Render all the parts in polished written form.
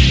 À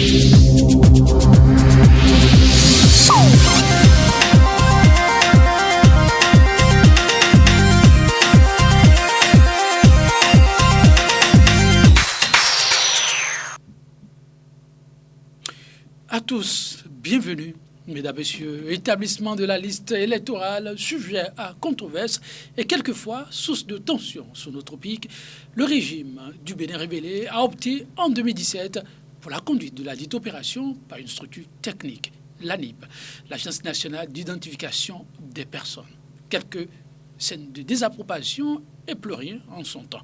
tous, bienvenue, mesdames, messieurs. Établissement de la liste électorale, sujet à controverse et quelquefois source de tension sur nos tropiques, le régime du Bénin révélé a opté en 2017 pour la conduite de la dite opération par une structure technique, l'ANIP, l'Agence nationale d'identification des personnes. Quelques scènes de désapprobation et plus rien en son temps.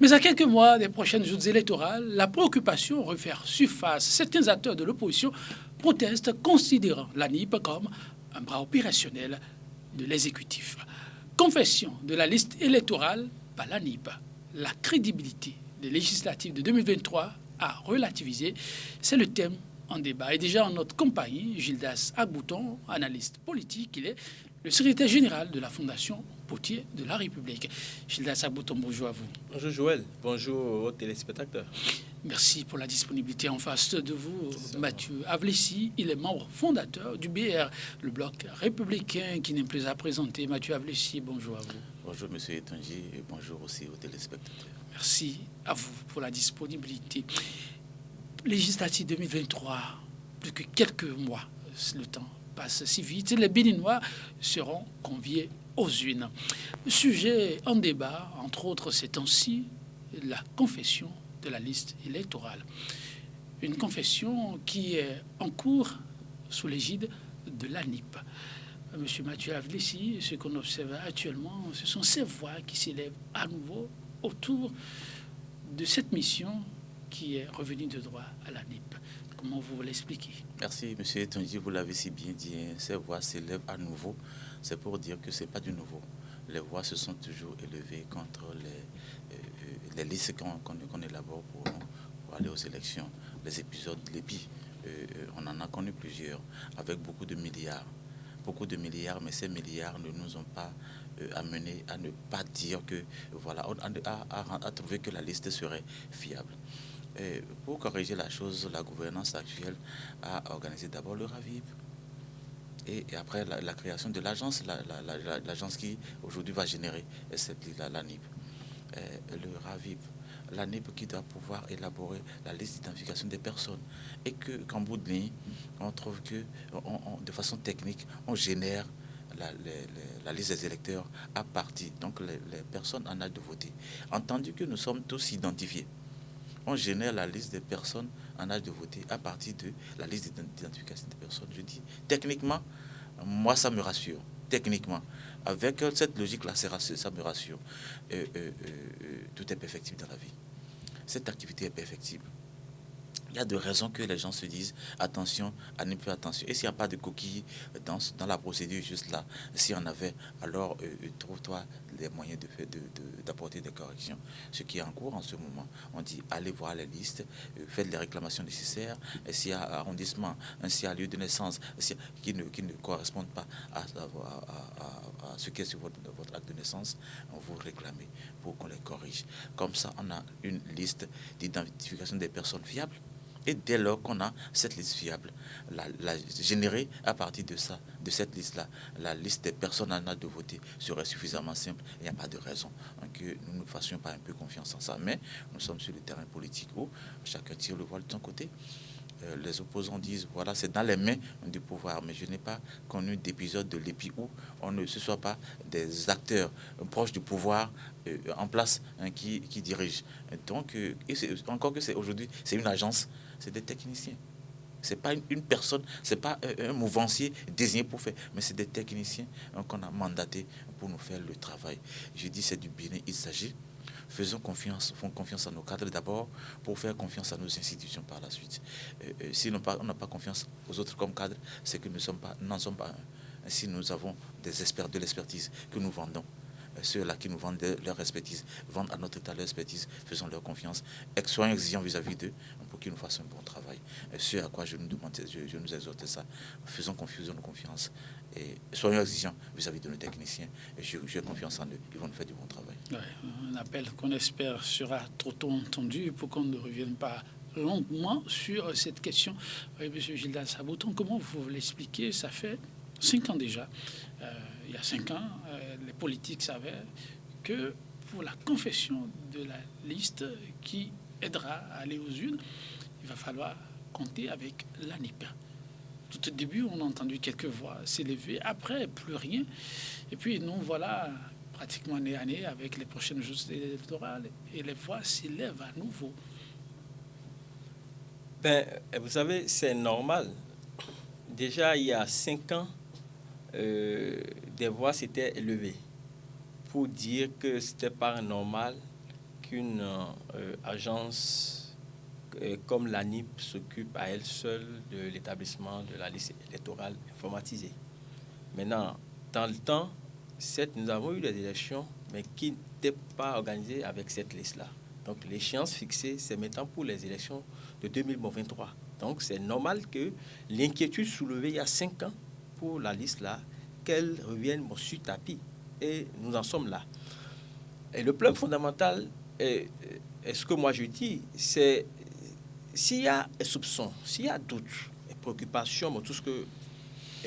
Mais à quelques mois des prochaines joutes électorales, la préoccupation refaire surface. Certains acteurs de l'opposition protestent, considérant l'ANIP comme un bras opérationnel de l'exécutif. Confession de la liste électorale par l'ANIP. La crédibilité des législatives de 2023 a relativisé. C'est le thème en débat. Et déjà en notre compagnie, Gildas Agbouton, analyste politique, il est le secrétaire général de la Fondation Potier de la République. Gildas Agbouton, bonjour à vous. Bonjour Joël, bonjour aux téléspectateurs. Merci pour la disponibilité. En face de vous, Mathieu Avlessi, il est membre fondateur du BR, le bloc républicain qui n'est plus à présenter. Mathieu Avlessi, bonjour à vous. Bonjour Monsieur Etanji et bonjour aussi aux téléspectateurs. Merci à vous pour la disponibilité. Législative 2023, plus que quelques mois, le temps passe si vite. Les Béninois seront conviés aux urnes. Sujet en débat, entre autres ces temps-ci, la confession de la liste électorale. Une confession qui est en cours sous l'égide de l'ANIP. Monsieur Mathieu Avlessi, ce qu'on observe actuellement, ce sont ces voix qui s'élèvent à nouveau autour de cette mission qui est revenue de droit à l'ANIP. Comment vous l'expliquez? Merci Monsieur Etanji, vous l'avez si bien dit. Ces voix s'élèvent à nouveau. C'est pour dire que ce n'est pas du nouveau. Les voix se sont toujours élevées contre les listes qu'on élabore pour aller aux élections. Les épisodes Lépi, on en a connu plusieurs, avec beaucoup de milliards. Beaucoup de milliards, mais ces milliards ne nous ont pas amenés à ne pas dire que, voilà, à trouver que la liste serait fiable. Pour corriger la chose, la gouvernance actuelle a organisé d'abord le RAVIP. Et après la création de l'agence, l'agence qui aujourd'hui va générer l'ANIP. Le RAVIP, l'ANIP qui doit pouvoir élaborer la liste d'identification des personnes. Et qu'en bout de ligne, on trouve que de façon technique, on génère la liste des électeurs à partir, donc les personnes en âge de voter. Entendu que nous sommes tous identifiés, on génère la liste des personnes en âge de voter à partir de la liste d'identification des personnes. Je dis, techniquement, moi, ça me rassure. Techniquement, avec cette logique-là, ça me rassure. Tout est perfectible dans la vie. Cette activité est perfectible. Il y a de raisons que les gens se disent attention, attention. Et s'il n'y a pas de coquille dans la procédure juste là, s'il y en avait, alors trouve-toi les moyens d'apporter des corrections. Ce qui est en cours en ce moment, on dit allez voir les listes, faites les réclamations nécessaires. Et s'il y a arrondissement, s'il y a lieu de naissance qui ne correspondent pas à ce qui est sur votre acte de naissance, on vous réclamez pour qu'on les corrige. Comme ça, on a une liste d'identification des personnes fiables. Et dès lors qu'on a cette liste fiable, la générer à partir de cette liste-là, la liste des personnes en âge de voter serait suffisamment simple. Il n'y a pas de raison que nous ne fassions pas un peu confiance en ça. Mais nous sommes sur le terrain politique où chacun tire le voile de son côté. Les opposants disent, voilà, c'est dans les mains du pouvoir. Mais je n'ai pas connu d'épisode de l'EPI où ce ne soit pas des acteurs proches du pouvoir en place qui dirigent. Donc, encore que aujourd'hui, c'est une agence, c'est des techniciens. Ce n'est pas une personne, ce n'est pas un mouvancier désigné pour faire, mais c'est des techniciens qu'on a mandatés pour nous faire le travail. Je dis, c'est du bien, il s'agit. Faisons confiance à nos cadres d'abord pour faire confiance à nos institutions par la suite. Si on n'a pas confiance aux autres comme cadres, c'est que nous n'en sommes pas un. Si nous avons de l'expertise que nous vendons, ceux-là qui nous vendent leur expertise, vendent à notre état leur expertise, faisons leur confiance, soyons exigeants vis-à-vis d'eux pour qu'ils nous fassent un bon travail. Ce à quoi je nous exhorte ça, faisons confiance et soyons exigeants vis-à-vis de nos techniciens. Et j'ai confiance en eux, ils vont nous faire du bon travail. Ouais, un appel qu'on espère sera trop tôt entendu pour qu'on ne revienne pas longuement sur cette question. Oui, Monsieur Gildas Sabouton, comment vous l'expliquez? Ça fait 5 ans déjà. Il y a 5 ans, les politiques savaient que pour la confession de la liste qui aidera à aller aux urnes, il va falloir compter avec l'ANIP. Tout au début, on a entendu quelques voix s'élever, après, plus rien. Et puis, nous, voilà, pratiquement année à année, avec les prochaines joutes électorales, et les voix s'élèvent à nouveau. Vous savez, c'est normal. Déjà, il y a 5 ans, des voix s'étaient élevées pour dire que c'était pas normal qu'une agence comme l'ANIP s'occupe à elle seule de l'établissement de la liste électorale informatisée. Maintenant, dans le temps, nous avons eu des élections, mais qui n'étaient pas organisées avec cette liste-là. Donc, l'échéance fixée, c'est maintenant pour les élections de 2023. Donc, c'est normal que l'inquiétude soulevée il y a 5 ans pour la liste-là, qu'elle revienne sur tapis. Et nous en sommes là. Et le problème fondamental, est ce que moi je dis, c'est s'il y a un soupçon, s'il y a doute, préoccupation, tout ce que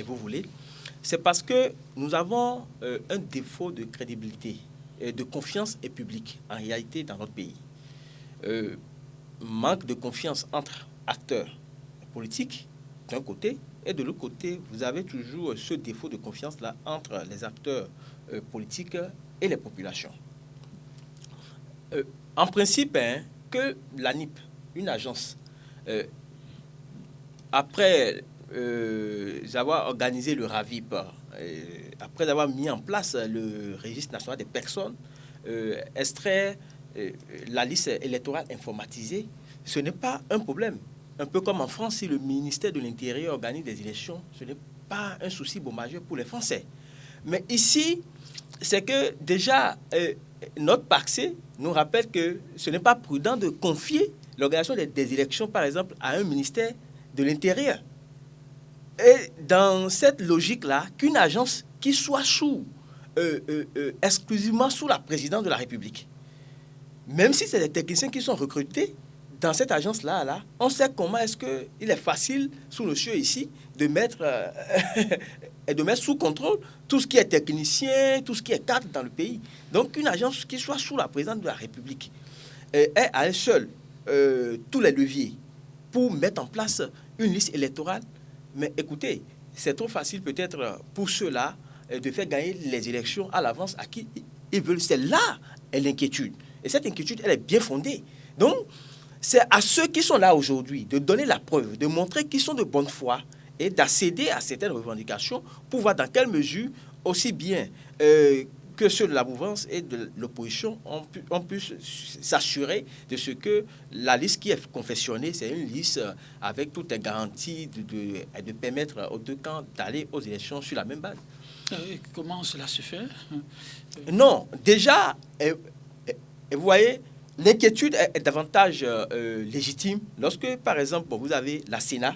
vous voulez, c'est parce que nous avons un défaut de crédibilité et de confiance et publique en réalité dans notre pays. Manque de confiance entre acteurs politiques d'un côté, et de l'autre côté, vous avez toujours ce défaut de confiance-là entre les acteurs politiques et les populations. En principe, que l'ANIP, une agence, après avoir organisé le RAVIP, après avoir mis en place le registre national des personnes, extrait la liste électorale informatisée, ce n'est pas un problème. Un peu comme en France, si le ministère de l'Intérieur organise des élections, ce n'est pas un souci majeur pour les Français. Mais ici, c'est que déjà, notre Parc-C nous rappelle que ce n'est pas prudent de confier l'organisation des élections, par exemple, à un ministère de l'Intérieur. Et dans cette logique-là, qu'une agence qui soit exclusivement sous la présidence de la République, même si c'est des techniciens qui sont recrutés dans cette agence-là, on sait comment est-ce qu'il est facile, sous le cieux ici, de mettre sous contrôle tout ce qui est technicien, tout ce qui est cadre dans le pays. Donc, une agence qui soit sous la présidence de la République est à elle seule tous les leviers pour mettre en place une liste électorale. Mais écoutez, c'est trop facile peut-être pour ceux-là de faire gagner les élections à l'avance à qui ils veulent. C'est là l'inquiétude. Et cette inquiétude, elle est bien fondée. Donc, c'est à ceux qui sont là aujourd'hui de donner la preuve, de montrer qu'ils sont de bonne foi et d'accéder à certaines revendications pour voir dans quelle mesure, aussi bien que ceux de la mouvance et de l'opposition, on pu s'assurer de ce que la liste qui est confectionnée, c'est une liste avec toutes les garanties de permettre aux deux camps d'aller aux élections sur la même base. Comment cela se fait? Non, déjà, vous voyez, l'inquiétude est davantage légitime lorsque, par exemple, vous avez la Sénat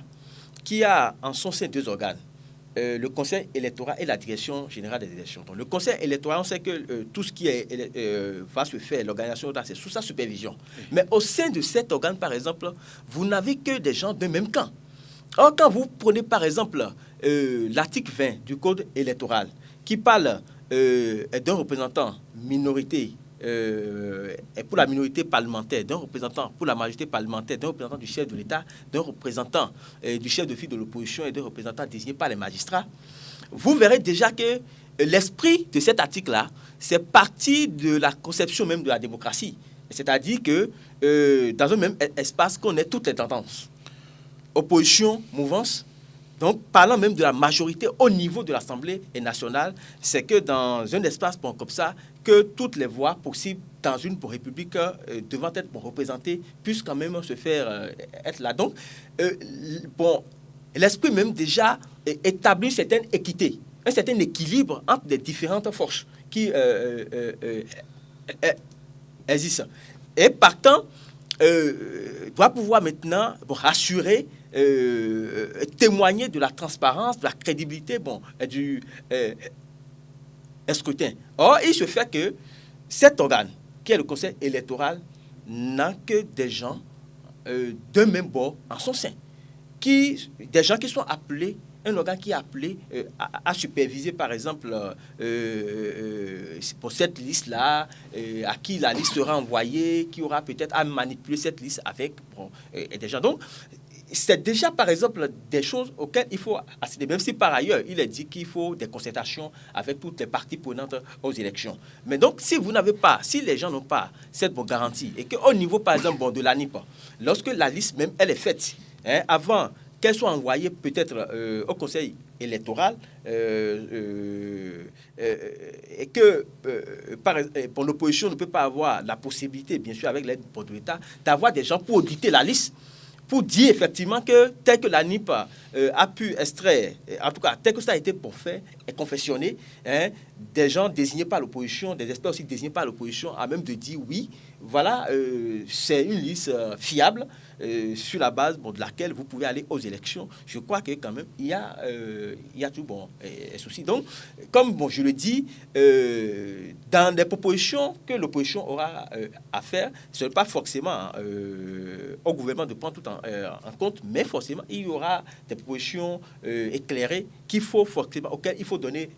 qui a en son sein 2 organes, le Conseil électoral et la Direction générale des élections. Donc, le Conseil électoral, on sait que tout ce qui va se faire, l'organisation, c'est sous sa supervision. Mais au sein de cet organe, par exemple, vous n'avez que des gens d'un même camp. Or, quand vous prenez, par exemple, l'article 20 du Code électoral qui parle d'un représentant minorité, et pour la minorité parlementaire, d'un représentant pour la majorité parlementaire, d'un représentant du chef de l'État, d'un représentant du chef de file de l'opposition et d'un représentant désigné par les magistrats, vous verrez déjà que l'esprit de cet article-là, c'est parti de la conception même de la démocratie. C'est-à-dire que dans un même espace, qu'on ait toutes les tendances. Opposition, mouvance. Donc, parlant même de la majorité au niveau de l'Assemblée nationale, c'est que dans un espace comme ça, que toutes les voix possibles dans une république devant être représentées puissent quand même se faire être là. Donc, l'esprit même déjà établit une certaine équité, un certain équilibre entre les différentes forces qui existent. Et partant, doit pouvoir maintenant rassurer, témoigner de la transparence, de la crédibilité du scrutin. Or, il se fait que cet organe, qui est le Conseil électoral, n'a que des gens d'un même bord en son sein. Des gens qui sont appelés, un organe qui est appelé à superviser, par exemple, pour cette liste-là, à qui la liste sera envoyée, qui aura peut-être à manipuler cette liste avec des gens. Donc, c'est déjà, par exemple, des choses auxquelles il faut accéder, même si par ailleurs, il est dit qu'il faut des concertations avec toutes les parties prenantes aux élections. Mais donc, si les gens n'ont pas cette bonne garantie, et qu'au niveau, par exemple, de l'ANIP, lorsque la liste même, elle est faite, avant qu'elle soit envoyée peut-être au Conseil électoral, et que pour l'opposition ne peut pas avoir la possibilité, bien sûr, avec l'aide de l'État, d'avoir des gens pour auditer la liste, pour dire effectivement que tel que la NIP a pu extraire, en tout cas tel que ça a été pour faire et confectionné, des gens désignés par l'opposition, des experts aussi désignés par l'opposition, à même de dire oui, voilà, c'est une liste fiable sur la base de laquelle vous pouvez aller aux élections. Je crois que quand même il y a tout souci. Donc, comme je le dis, dans les propositions que l'opposition aura à faire, ce n'est pas forcément au gouvernement de prendre tout en compte, mais forcément il y aura des propositions éclairées auxquelles il faut donner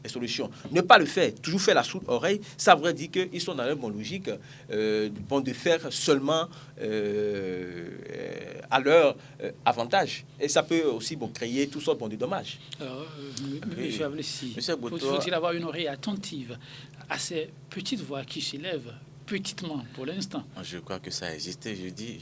des solutions. Ne pas le faire, toujours faire la sourde oreille, ça voudrait dire qu'ils sont dans la bonne logique de faire seulement à leur avantage. Et ça peut aussi créer toutes sortes de dommages. Alors, Oui. M. Ablessi, Monsieur Boto, faut-il avoir une oreille attentive à ces petites voix qui s'élèvent petitement pour l'instant? Je crois que ça a existé. Je dis,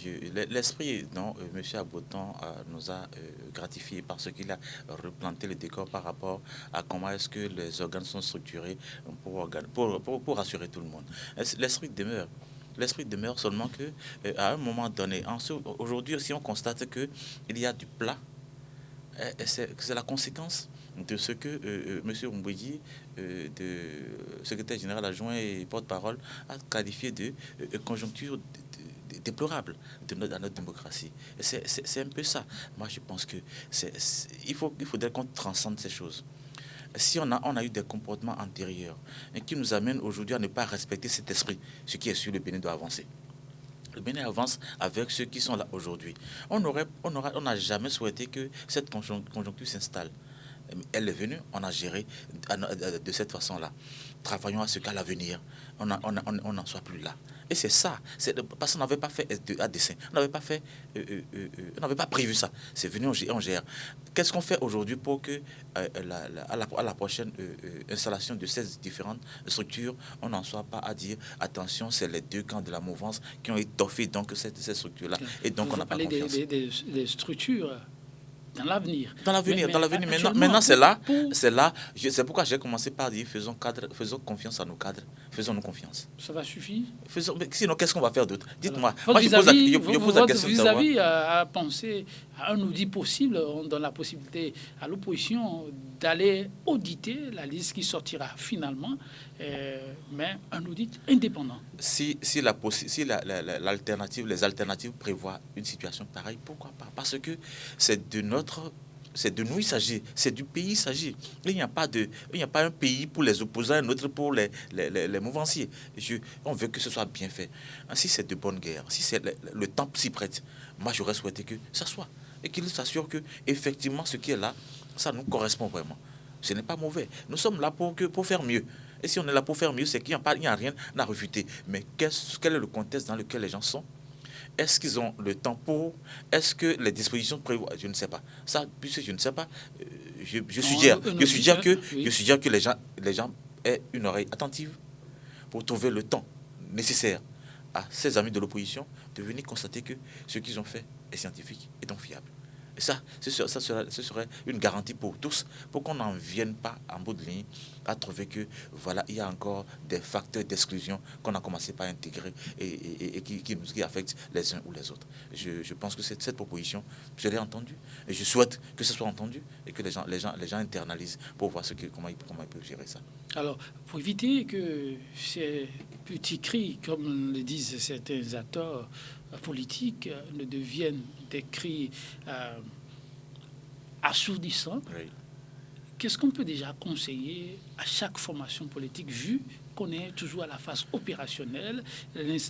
l'esprit dont M. Aboton nous a gratifié parce qu'il a replanté le décor par rapport à comment est-ce que les organes sont structurés pour rassurer tout le monde. L'esprit demeure. L'esprit demeure seulement que à un moment donné, aujourd'hui aussi on constate qu'il y a du plat. C'est la conséquence de ce que M. Mbouidi, secrétaire général adjoint et porte-parole, a qualifié de conjoncture déplorable de notre démocratie. C'est un peu ça. Moi, je pense que il faudrait qu'on transcende ces choses. Si on a eu des comportements antérieurs et qui nous amènent aujourd'hui à ne pas respecter cet esprit, ce qui est sûr, le Bénin doit avancer. Le Bénin avance avec ceux qui sont là aujourd'hui. On n'a jamais souhaité que cette conjoncture s'installe. Elle est venue, on a géré de cette façon-là. Travaillons à ce qu'à l'avenir, on n'en soit plus là. Et c'est ça, parce qu'on n'avait pas fait à dessein, on n'avait pas prévu ça. C'est venu, on gère. Qu'est-ce qu'on fait aujourd'hui pour que à la prochaine installation de ces différentes structures, on n'en soit pas à dire attention, c'est les deux camps de la mouvance qui ont étoffé donc cette structure-là. Et donc on n'a pas confiance. Des structures dans l'avenir. Dans l'avenir. Maintenant, c'est c'est pourquoi j'ai commencé par dire faisons confiance à nos cadres, faisons-nous confiance. Ça va suffire? Mais sinon, qu'est-ce qu'on va faire d'autre? Dites-moi. Moi, je pose la question. Vous avez à penser à un audit possible. On donne la possibilité à l'opposition d'aller auditer la liste qui sortira finalement, mais un audit indépendant. Si les alternatives prévoient une situation pareille, pourquoi pas? Parce que c'est de nous il s'agit, c'est du pays il s'agit. Il n'y a pas un pays pour les opposants, un autre pour les mouvanciers. On veut que ce soit bien fait. Si c'est de bonne guerre, si c'est le temps s'y prête, moi j'aurais souhaité que ça soit. Et qu'il s'assure que effectivement ce qui est là, ça nous correspond vraiment. Ce n'est pas mauvais. Nous sommes là pour faire mieux. Et si on est là pour faire mieux, c'est qu'il n'y a rien à refuter. Mais quel est le contexte dans lequel les gens sont? Est-ce qu'ils ont le temps pour? Est-ce que les dispositions prévoient? Je ne sais pas. Ça, puisque je ne sais pas, je suggère que les gens aient une oreille attentive pour trouver le temps nécessaire à ces amis de l'opposition de venir constater que ce qu'ils ont fait est scientifique et donc fiable. Et ça, ce serait une garantie pour tous, pour qu'on n'en vienne pas en bout de ligne à trouver que, voilà, il y a encore des facteurs d'exclusion qu'on a commencé par intégrer et qui affectent les uns ou les autres. Je pense que cette proposition, je l'ai entendue et je souhaite que ce soit entendu et que les gens internalisent pour voir comment ils peuvent gérer ça. Alors, pour éviter que ces petits cris, comme le disent certains acteurs politiques, ne deviennent des cris assourdissants, Oui. qu'est-ce qu'on peut déjà conseiller à chaque formation politique, vu qu'on est toujours à la phase opérationnelle,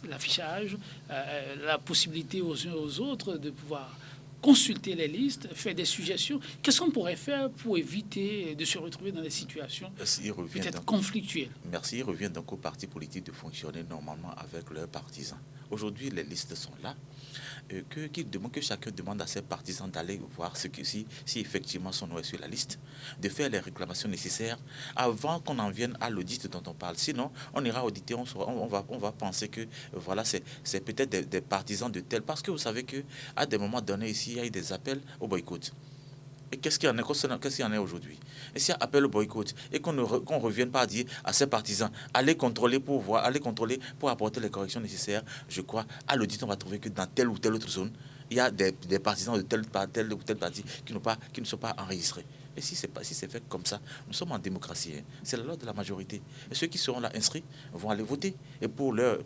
l'affichage, la possibilité aux uns aux autres de pouvoir consulter les listes, faire des suggestions. Qu'est-ce qu'on pourrait faire pour éviter de se retrouver dans des situations peut-être conflictuelles? Merci. Il revient donc aux partis politiques de fonctionner normalement avec leurs partisans. Aujourd'hui, les listes sont là. Que chacun demande à ses partisans d'aller voir si effectivement son nom est sur la liste, de faire les réclamations nécessaires avant qu'on en vienne à l'audit dont on parle. Sinon, on ira auditer, on va penser que voilà, c'est peut-être des partisans de tel. Parce que vous savez qu'à des moments donnés ici, il y a eu des appels au boycott. Et qu'est-ce qu'il y en a aujourd'hui? Et s'il y a appel au boycott et qu'on ne revienne pas à dire à ses partisans, allez contrôler pour apporter les corrections nécessaires, je crois, à l'audit, on va trouver que dans telle ou telle autre zone, il y a des partisans de tel ou tel parti qui ne sont pas enregistrés. Et si c'est fait comme ça, nous sommes en démocratie. Hein. C'est la loi de la majorité. Et ceux qui seront là inscrits vont aller voter et pour leur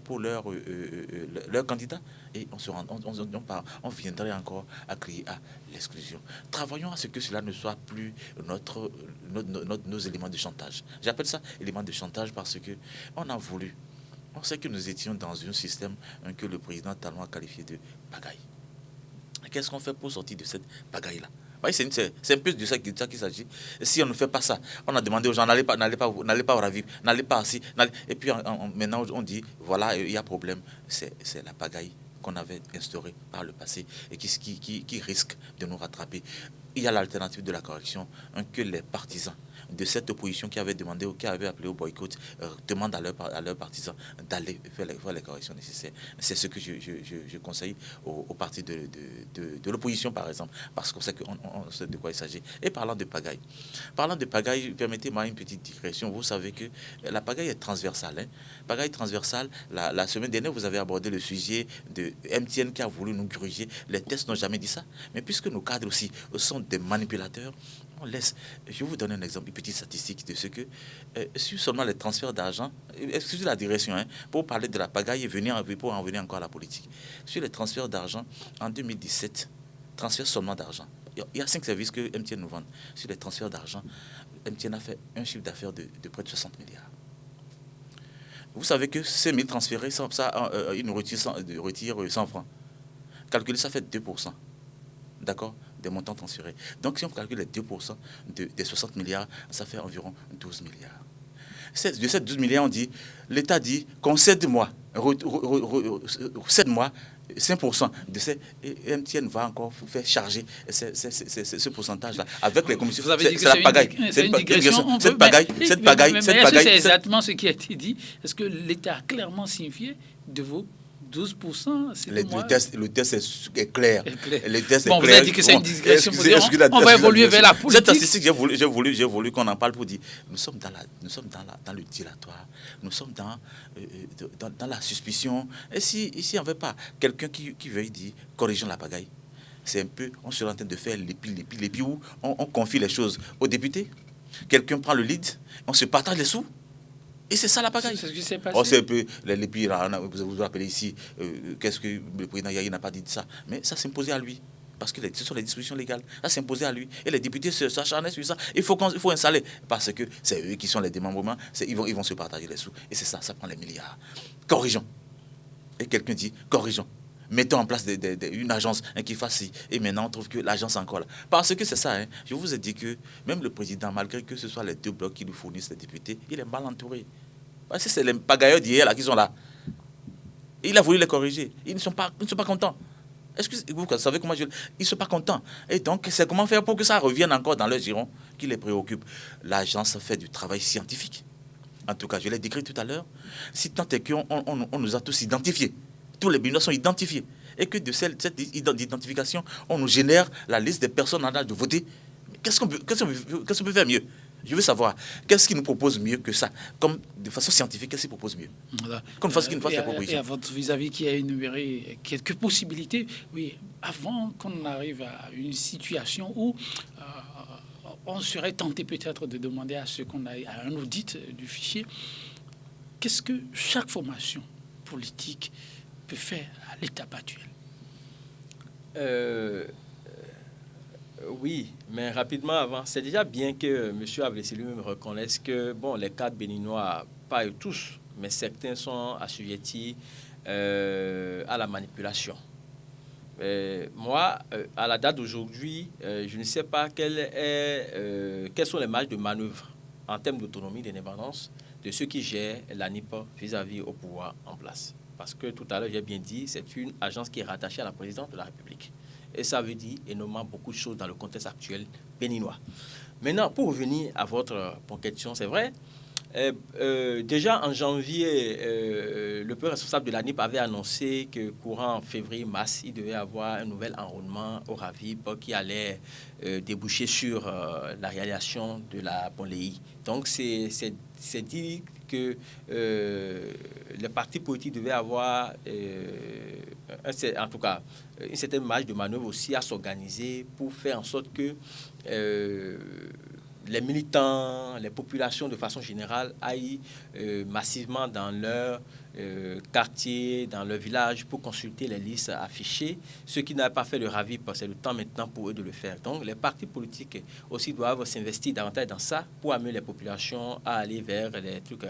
candidat. Et on viendrait encore à crier à l'exclusion. Travaillons à ce que cela ne soit plus nos éléments de chantage. J'appelle ça éléments de chantage parce que on a voulu. On sait que nous étions dans un système que le président Talon a qualifié de pagaille. Qu'est-ce qu'on fait pour sortir de cette pagaille-là? C'est un peu de ça qu'il s'agit. Si on ne fait pas ça, on a demandé aux gens, n'allez pas au Raviv, n'allez pas assis. Et puis maintenant, on dit, voilà, il y a problème. C'est la pagaille qu'on avait instaurée par le passé et qui risque de nous rattraper. Il y a l'alternative de la correction, que les partisans de cette opposition qui avait demandé ou qui avait appelé au boycott demandent à leurs partisans d'aller faire les corrections nécessaires. C'est ce que je conseille aux partis de l'opposition, par exemple, parce qu'on sait sait de quoi il s'agit. Et parlant de pagaille, permettez-moi une petite digression. Vous savez que la pagaille est transversale. Hein. Pagaille transversale, la semaine dernière, vous avez abordé le sujet de MTN qui a voulu nous gruger. Les tests n'ont jamais dit ça. Mais puisque nos cadres aussi sont des manipulateurs, on laisse. Je vais vous donner un exemple, une petite statistique de ce que, sur seulement les transferts d'argent, excusez la digression, hein, pour parler de la pagaille et pour en venir encore à la politique. Sur les transferts d'argent, en 2017, transfert seulement d'argent. Il y a 5 services que MTN nous vend. Sur les transferts d'argent, MTN a fait un chiffre d'affaires de près de 60 milliards. Vous savez que ces 1000 transférés, ils nous retirent 100 francs. Calculez, ça fait 2%. D'accord? Des montants transférés. Donc, si on calcule les 2% des 60 milliards, ça fait environ 12 milliards. De ces 12 milliards, on dit, l'État dit, concède-moi, cède-moi 5% de ces... Et MTN va encore faire charger ce pourcentage-là avec les commissions. Vous avez dit que c'est la pagaille. C'est une digression. Cette pagaille. C'est exactement ce qui a été dit. Est-ce que l'État a clairement signifié de vos 12%? Le test est clair. Le test bon, est vous clair. avez dit que c'est une digression. On va évoluer vers la politique. Cette statistique, j'ai voulu qu'on en parle pour dire nous sommes dans le dilatoire, nous sommes dans la suspicion. Et si il n'y avait pas quelqu'un qui veuille dire corrigeons la pagaille, c'est un peu, on serait en train de faire l'épi où on confie les choses aux députés. Quelqu'un prend le lead, on se partage les sous. Et c'est ça la pagaille. C'est ce qui s'est passé. C'est un peu les pires. Vous vous rappelez ici, qu'est-ce que le président Yahi n'a pas dit de ça. Mais ça s'imposait à lui. Parce que ce sont les dispositions légales. Ça s'imposait à lui. Et les députés s'acharnaient sur ça. Il faut installer. Parce que c'est eux qui sont les démembrements. Ils vont se partager les sous. Et c'est ça, ça prend les milliards. Corrigeons. Et quelqu'un dit, corrigeons. Mettons en place une agence qui fasse ci. Et maintenant, on trouve que l'agence est encore là. Parce que c'est ça. Hein. Je vous ai dit que même le président, malgré que ce soit les 2 blocs qui lui fournissent les députés, il est mal entouré. Parce que c'est les pagailleurs d'hier là qui sont là. Et il a voulu les corriger. Ils ne sont pas contents. Est-ce que vous savez comment ils ne sont pas contents. Et donc, c'est comment faire pour que ça revienne encore dans leur giron qui les préoccupe. L'agence fait du travail scientifique. En tout cas, je l'ai décrit tout à l'heure. Si tant est qu'on nous a tous identifiés. Tous les bénéficiaires sont identifiés. Et que de cette identification, on nous génère la liste des personnes en âge de voter. Qu'est-ce qu'on peut faire mieux? Je veux savoir, qu'est-ce qui nous propose mieux que ça? Comme de façon scientifique, qu'est-ce qui propose mieux? Voilà. Qu'on fasse des propositions. Et à votre vis-à-vis qui a énuméré quelques possibilités, oui, avant qu'on arrive à une situation où on serait tenté peut-être de demander à ce qu'on ait un audit du fichier, qu'est-ce que chaque formation politique peut faire à l'étape actuelle? Oui, mais rapidement avant, c'est déjà bien que M. Avlessi lui-même reconnaisse que bon, les cadres béninois, pas eux tous, mais certains sont assujettis à la manipulation. Moi, à la date d'aujourd'hui, je ne sais pas quelles sont les marges de manœuvre en termes d'autonomie, d'indépendance de ceux qui gèrent l'ANIP vis-à-vis au pouvoir en place. Parce que tout à l'heure, j'ai bien dit, c'est une agence qui est rattachée à la présidence de la République. Et ça veut dire énormément beaucoup de choses dans le contexte actuel béninois. Maintenant, pour revenir à votre question, c'est vrai, déjà en janvier, le peu responsable de l'ANIP avait annoncé que courant février-mars, il devait avoir un nouvel enrôlement au RAVIP qui allait déboucher sur la réalisation de la Ponlei. Donc c'est dit que les partis politiques devaient avoir, en tout cas, une certaine marge de manœuvre aussi à s'organiser pour faire en sorte que les militants, les populations de façon générale aillent massivement dans leur quartier, dans leur village pour consulter les listes affichées. Ceux qui n'avaient pas fait le RAVIP, c'est le temps maintenant pour eux de le faire. Donc les partis politiques aussi doivent s'investir davantage dans ça pour amener les populations à aller vers les trucs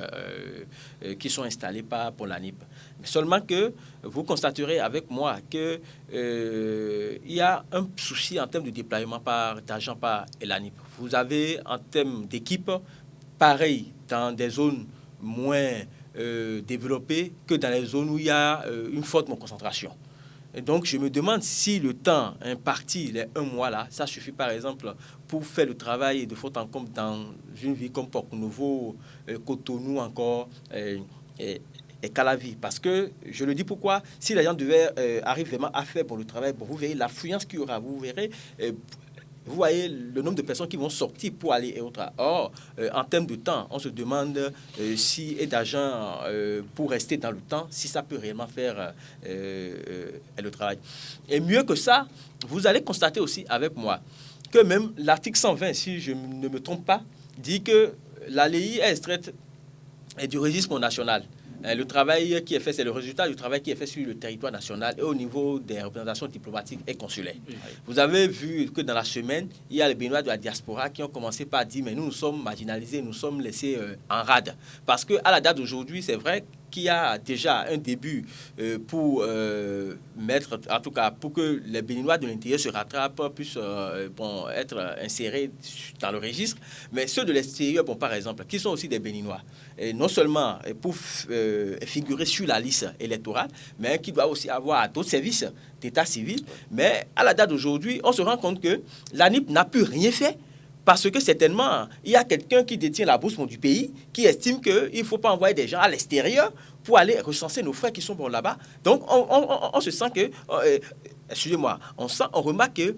qui sont installés pour l'ANIP. Mais seulement que vous constaterez avec moi que il y a un souci en termes de déploiement d'argent par l'ANIP. Vous avez en termes d'équipe, pareil, dans des zones moins développées que dans les zones où il y a une forte concentration. Et donc, je me demande si le temps imparti, les 1 mois là, ça suffit par exemple pour faire le travail de fond en comble dans une ville comme Porto-Novo, Cotonou encore, et Calavi. Parce que, je le dis pourquoi, si les gens devaient arriver vraiment à faire pour le travail, bon, vous verrez l'affluence qu'il y aura, vous verrez... vous voyez le nombre de personnes qui vont sortir pour aller et autres. Or, en termes de temps, on se demande si et d'argent pour rester dans le temps, si ça peut réellement faire le travail. Et mieux que ça, vous allez constater aussi avec moi que même l'article 120, si je ne me trompe pas, dit que la LEI est extraite du registre national. Le travail qui est fait, c'est le résultat du travail qui est fait sur le territoire national et au niveau des représentations diplomatiques et consulaires. Oui. Vous avez vu que dans la semaine, il y a les Béninois de la diaspora qui ont commencé par dire mais nous sommes marginalisés, nous sommes laissés en rade. Parce qu'à la date d'aujourd'hui, c'est vrai qu'il y a déjà un début pour mettre, en tout cas, pour que les Béninois de l'intérieur se rattrapent, puissent être insérés dans le registre. Mais ceux de l'extérieur, par exemple, qui sont aussi des Béninois, et non seulement pour figurer sur la liste électorale, mais qui doivent aussi avoir d'autres services d'état civil. Mais à la date d'aujourd'hui, on se rend compte que l'ANIP n'a plus rien fait. Parce que certainement, il y a quelqu'un qui détient la bourse du pays qui estime qu'il ne faut pas envoyer des gens à l'extérieur pour aller recenser nos frères qui sont là-bas. Donc, on se sent que... excusez-moi, on remarque que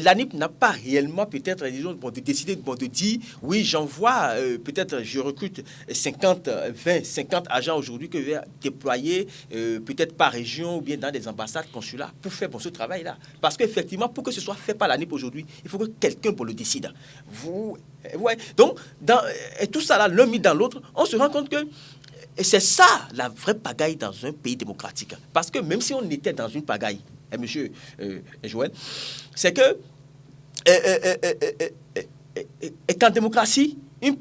l'ANIP n'a pas réellement peut-être, disons, de décider de dire, oui, j'envoie, peut-être je recrute 50 agents aujourd'hui que je vais déployer peut-être par région ou bien dans des ambassades, consulats pour faire ce travail-là. Parce qu'effectivement, pour que ce soit fait par l'ANIP aujourd'hui, il faut que quelqu'un le décide. Donc, et tout ça là, l'un mis dans l'autre, on se rend compte que et c'est ça, la vraie pagaille dans un pays démocratique. Parce que même si on était dans une pagaille, monsieur Joël, c'est que et qu'en démocratie, et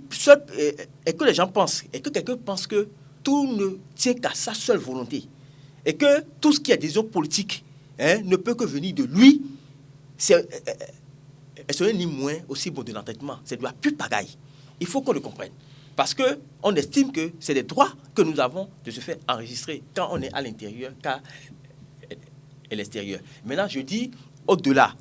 que les gens pensent, et que quelqu'un pense que tout ne tient qu'à sa seule volonté, et que tout ce qui est décision politique ne peut que venir de lui, ce n'est ni moins aussi bon de l'entêtement, c'est de la pure pagaille. Il faut qu'on le comprenne. Parce qu'on estime que c'est des droits que nous avons de se faire enregistrer quand on est à l'intérieur qu'à l'extérieur. Maintenant, je dis au-delà,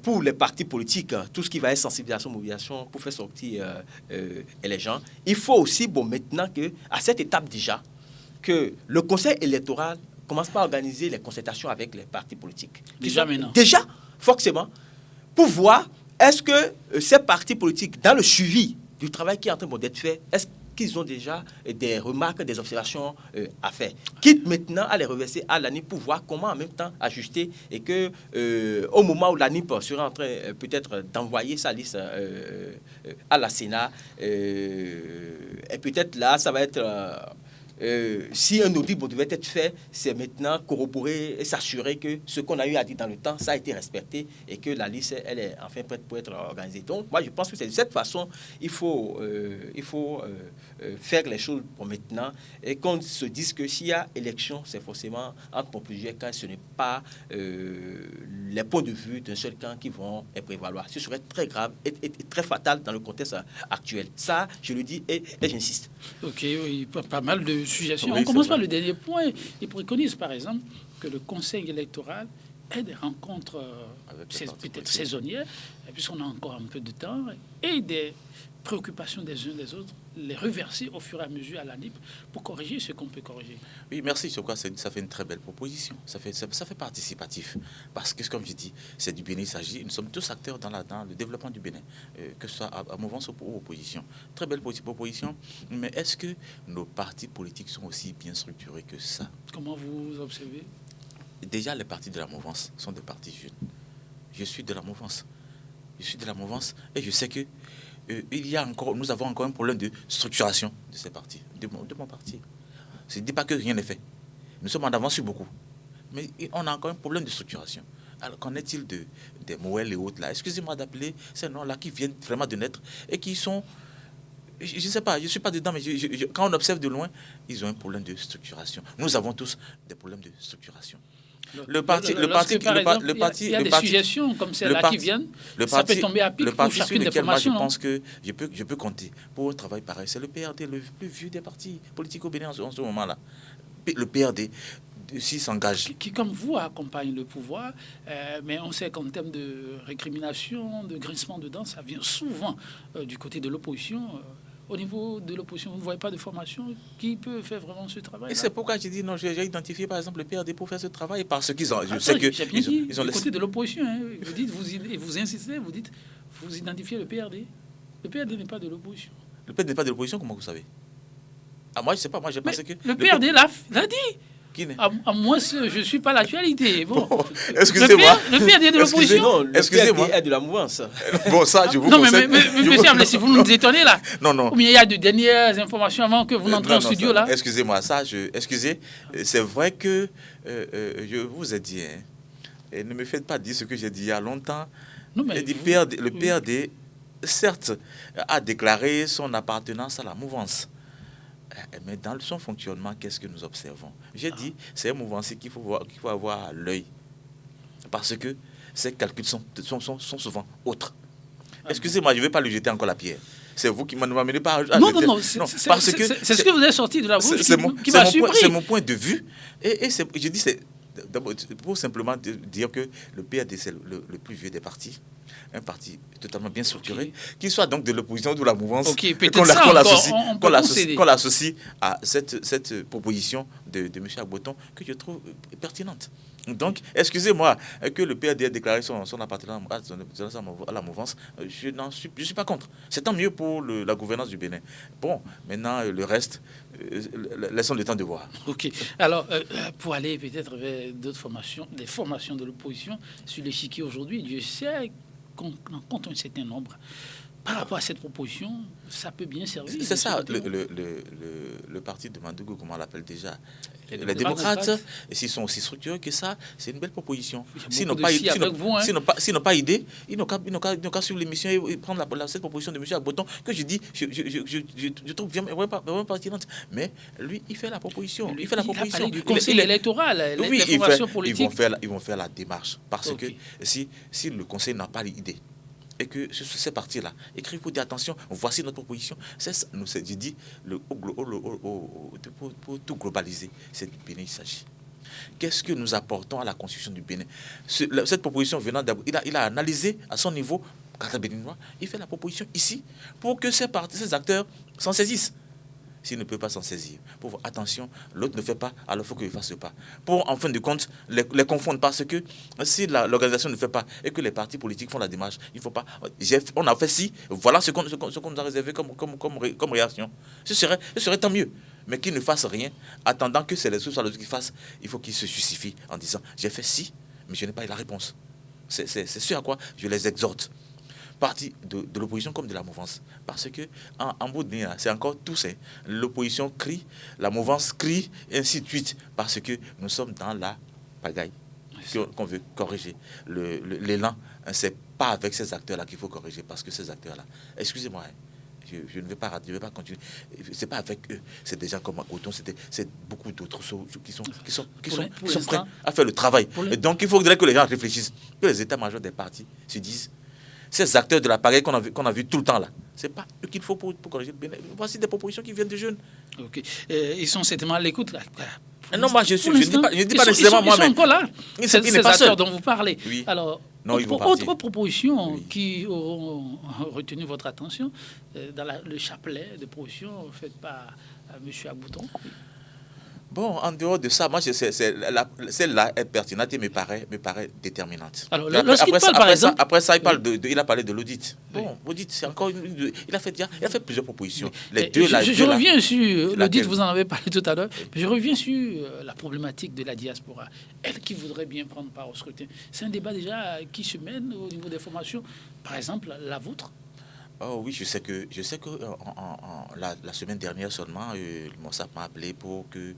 pour les partis politiques, tout ce qui va être sensibilisation, mobilisation, pour faire sortir les gens, il faut aussi, maintenant qu'à cette étape déjà, que le conseil électoral commence par organiser les concertations avec les partis politiques. Déjà, forcément, pour voir est-ce que ces partis politiques, dans le suivi du travail qui est en train d'être fait, est-ce qu'ils ont déjà des remarques, des observations à faire. Quitte maintenant à les reverser à l'ANIP pour voir comment en même temps ajuster et que au moment où l'ANIP sera en train peut-être d'envoyer sa liste à la Sénat, et peut-être là, ça va être si un audit devait être fait, c'est maintenant corroborer et s'assurer que ce qu'on a eu à dire dans le temps, ça a été respecté et que la liste, elle est enfin prête pour être organisée. Donc, moi, je pense que c'est de cette façon il faut faire les choses pour maintenant et qu'on se dise que s'il y a élection, c'est forcément entre plusieurs camps, ce n'est pas les points de vue d'un seul camp qui vont prévaloir. Ce serait très grave et très fatal dans le contexte actuel. Ça, je le dis et j'insiste. Ok, oui, pas mal de suggestions. Oui, On commence par vrai. le dernier point. Il préconise, par exemple, que le conseil électoral ait des rencontres peut-être saisonnières, puisqu'on a encore un peu de temps, et des préoccupations des uns des autres, les reverser au fur et à mesure à l'ANIP pour corriger ce qu'on peut corriger. Oui, merci. Je crois que ça fait une très belle proposition. Ça fait participatif. Parce que, comme je dis, c'est du Bénin, il s'agit. Nous sommes tous acteurs dans le développement du Bénin, que ce soit à mouvance ou opposition. Très belle proposition. Mais est-ce que nos partis politiques sont aussi bien structurés que ça? Comment vous observez? Déjà, les partis de la mouvance sont des partis jeunes. Je suis de la mouvance. Et je sais que nous avons encore un problème de structuration de ces partis, de mon parti. Je ne dis pas que rien n'est fait. Nous sommes en avance sur beaucoup. Mais on a encore un problème de structuration. Alors qu'en est-il des Moël et autres là? Excusez-moi d'appeler ces noms-là qui viennent vraiment de naître et qui sont... Je ne sais pas, je ne suis pas dedans, mais quand on observe de loin, ils ont un problème de structuration. Nous avons tous des problèmes de structuration. Il y a des suggestions comme celles-là qui viennent, ça peut tomber à pic pour chacune des formations. Je pense que je peux compter pour un travail pareil. C'est le PRD, le plus vieux des partis politiques au Bénin en ce moment-là. Le PRD, s'il s'engage. Qui, comme vous, accompagne le pouvoir, mais on sait qu'en termes de récrimination, de grincement de dents, ça vient souvent du côté de l'opposition. Au niveau de l'opposition, vous ne voyez pas de formation qui peut faire vraiment ce travail? Et c'est pourquoi j'ai dit non, j'ai identifié par exemple le PRD pour faire ce travail parce qu'ils ont. Je sais que ils ont du côté de l'opposition. Hein, vous dites, vous insistez, vous dites, vous identifiez le PRD. Le PRD n'est pas de l'opposition. Le PRD n'est pas de l'opposition, comment vous savez? Ah, moi je sais pas, moi j'ai pensé que. Le PRD l'a dit. À moi, je ne suis pas l'actualité. Bon, excusez-moi. Le PRD est de l'opposition. Excusez-moi. Le PRD est de la mouvance. Bon, ça, je vous non, conseille. mais monsieur, si vous nous étonnez là. Non. Ou bien il y a de dernières informations avant que vous n'entrez en studio là. Excusez-moi, excusez. C'est vrai que je vous ai dit, hein, et ne me faites pas dire ce que j'ai dit il y a longtemps. Non, mais le PRD, certes, a déclaré son appartenance à la mouvance. Mais dans son fonctionnement, qu'est-ce que nous observons? J'ai dit, c'est un mouvement qu'il faut avoir à l'œil. Parce que ces calculs sont souvent autres. Excusez-moi, je ne vais pas lui jeter encore la pierre. C'est vous qui m'amenez pas à Non, c'est ce que vous avez sorti de la bouche qui m'a surpris. C'est mon point de vue. Et je dis, c'est pour simplement dire que le PRD, c'est le plus vieux des partis. Un parti totalement bien structuré, qu'il soit donc de l'opposition ou de la mouvance, qu'on l'associe à cette proposition de M. Agboton que je trouve pertinente. Donc, excusez-moi, que le PRD ait déclaré son appartenance à la mouvance, je ne suis pas contre. C'est tant mieux pour la gouvernance du Bénin. Bon, maintenant, le reste, laissons le temps de voir. Ok. Alors, pour aller peut-être vers d'autres formations, des formations de l'opposition sur l'échiquier aujourd'hui, Dieu sait qu'on en compte un certain nombre. Par rapport à cette proposition, ça peut bien servir. C'est ça, le parti de Mandougou, comment on l'appelle déjà? Les démocrates, s'ils sont aussi structurés que ça, c'est une belle proposition. S'ils n'ont pas idée, ils n'ont qu'à suivre l'émission et prendre cette proposition de M. Agboton, que je dis, je trouve vraiment pertinente. Mais lui, il fait la proposition. Il a parlé du conseil électoral, les formations politiques. Ils vont faire la démarche. Parce que si le conseil n'a pas l'idée, et que sur ces parties-là, écrivez pour dire attention, voici notre proposition. J'ai dit, pour tout globaliser, c'est du Bénin il s'agit. Qu'est-ce que nous apportons à la constitution du Bénin? Cette proposition venant d'abord, il a analysé à son niveau, béninois, il fait la proposition ici pour que ces acteurs s'en saisissent. S'il ne peut pas s'en saisir, pour voir, attention, l'autre ne fait pas, alors il faut qu'il ne fasse pas. Pour, en fin de compte, les confondre, parce que si l'organisation ne fait pas et que les partis politiques font la démarche, il ne faut pas. On a fait ci, voilà ce qu'on nous a réservé comme réaction. Ce serait tant mieux. Mais qu'ils ne fassent rien, attendant que c'est les autres qui fassent, il faut qu'ils se justifient en disant j'ai fait ci, mais je n'ai pas eu la réponse. C'est ce à quoi je les exhorte. partie de l'opposition comme de la mouvance. Parce que en bout de ligne, c'est encore tous. L'opposition crie, la mouvance crie, et ainsi de suite. Parce que nous sommes dans la pagaille qu'on veut corriger. L'élan, c'est pas avec ces acteurs-là qu'il faut corriger. Parce que ces acteurs-là, excusez-moi, je ne vais pas continuer. C'est pas avec eux. C'est des gens comme Auton, c'est beaucoup d'autres qui sont prêts à faire le travail. Et donc, il faudrait que les gens réfléchissent, que les états-majors des partis se disent, ces acteurs de la pagaille qu'on a vu tout le temps là, c'est pas eux qu'il faut pour corriger le Bénin. Voici des propositions qui viennent de jeunes. Ok. Ils sont certainement à l'écoute là. Non, moi je ne dis pas nécessairement moi, mais ils sont encore là. Ces acteurs dont vous parlez. Oui. Alors, non, autre proposition oui. qui auront retenu votre attention dans le chapelet de propositions faites par M. Agbouton. Bon, en dehors de ça, moi, celle-là est pertinente et me paraît déterminante. Alors, lorsqu'il parle, par exemple... Après ça, il a parlé de l'audit. Bon, l'audit, c'est encore il a fait plusieurs propositions. Je reviens sur l'audit, vous en avez parlé tout à l'heure. Je reviens sur la problématique de la diaspora. Elle qui voudrait bien prendre part au scrutin. C'est un débat déjà qui se mène au niveau des formations. Par exemple, la vôtre. Oh oui, je sais que la semaine dernière seulement, mon SAP m'a appelé pour que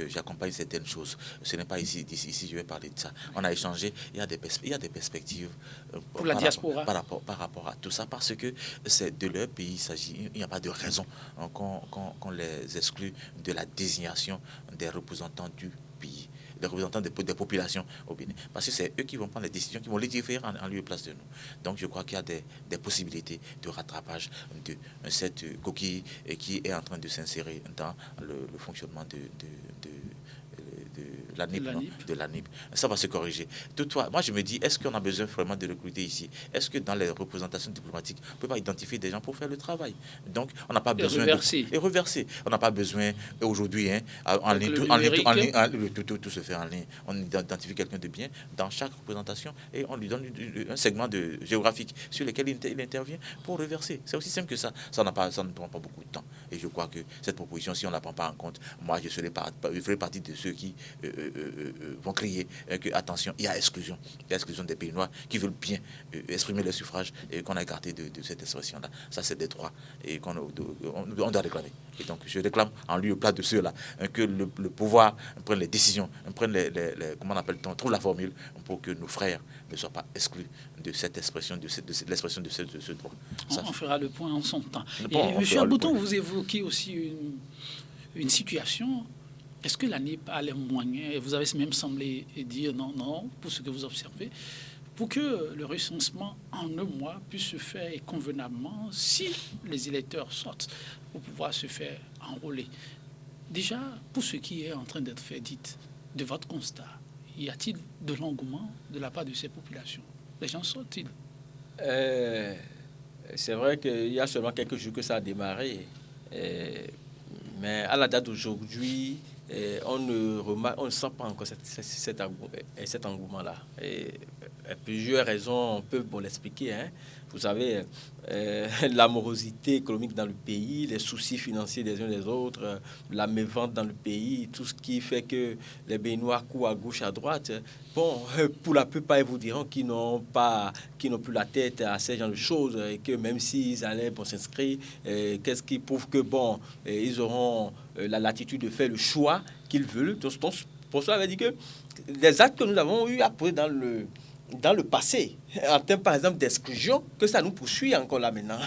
j'accompagne certaines choses. Ce n'est pas ici, je vais parler de ça. On a échangé, il y a des perspectives pour la diaspora par rapport à tout ça, parce que c'est de leur pays, il n'y a pas de raison qu'on les exclue de la désignation des représentants du pays, des représentants des populations au Bénin. Parce que c'est eux qui vont prendre les décisions, qui vont légiférer en lieu et place de nous. Donc je crois qu'il y a des possibilités de rattrapage de cette coquille qui est en train de s'insérer dans le fonctionnement de la NIP. Ça va se corriger. Toutefois, moi je me dis, est-ce qu'on a besoin vraiment de recruter ici? Est-ce que dans les représentations diplomatiques, on ne peut pas identifier des gens pour faire le travail? Donc, on n'a pas besoin de reverser. On n'a pas besoin aujourd'hui, en ligne, tout se fait en ligne. On identifie quelqu'un de bien dans chaque représentation et on lui donne un segment géographique sur lequel il intervient pour reverser. C'est aussi simple que ça. Ça ne prend pas beaucoup de temps. Et je crois que cette proposition, si on ne la prend pas en compte, moi je ferai partie de ceux qui vont crier que attention, il y a exclusion des pays noirs qui veulent bien exprimer leur suffrage et qu'on a écarté de cette expression-là. Ça, c'est des droits et qu'on doit réclamer. Et donc, je réclame en lieu et place de ceux-là que le pouvoir prenne les décisions, prenne comment on appelle-t-on, trouve la formule pour que nos frères ne soient pas exclus de cette expression, de l'expression de ce droit. On fera le point en son temps. Monsieur Agbouton, vous évoquez aussi une situation. Est-ce que la NIP a les moyens, et vous avez même semblé dire non, pour ce que vous observez, pour que le recensement en un mois puisse se faire convenablement si les électeurs sortent pour pouvoir se faire enrôler? Déjà, pour ce qui est en train d'être fait, dites, de votre constat, y a-t-il de l'engouement de la part de ces populations? Les gens sortent-ils? C'est vrai qu'il y a seulement quelques jours que ça a démarré. Mais à la date d'aujourd'hui, on ne sent pas encore cet engouement-là. Plusieurs raisons peuvent l'expliquer. Vous savez, la morosité économique dans le pays, les soucis financiers des uns des autres, la mévente dans le pays, tout ce qui fait que les Béninois courent à gauche, à droite. Bon, pour la plupart, ils vous diront qu'ils n'ont plus la tête à ces genres de choses et que même s'ils allaient s'inscrire, qu'est-ce qui prouve que ils auront la latitude de faire le choix qu'ils veulent. Donc, pour ça, on avait dit que les actes que nous avons eu à poser dans le passé, en termes par exemple d'exclusion, que ça nous poursuit encore là maintenant.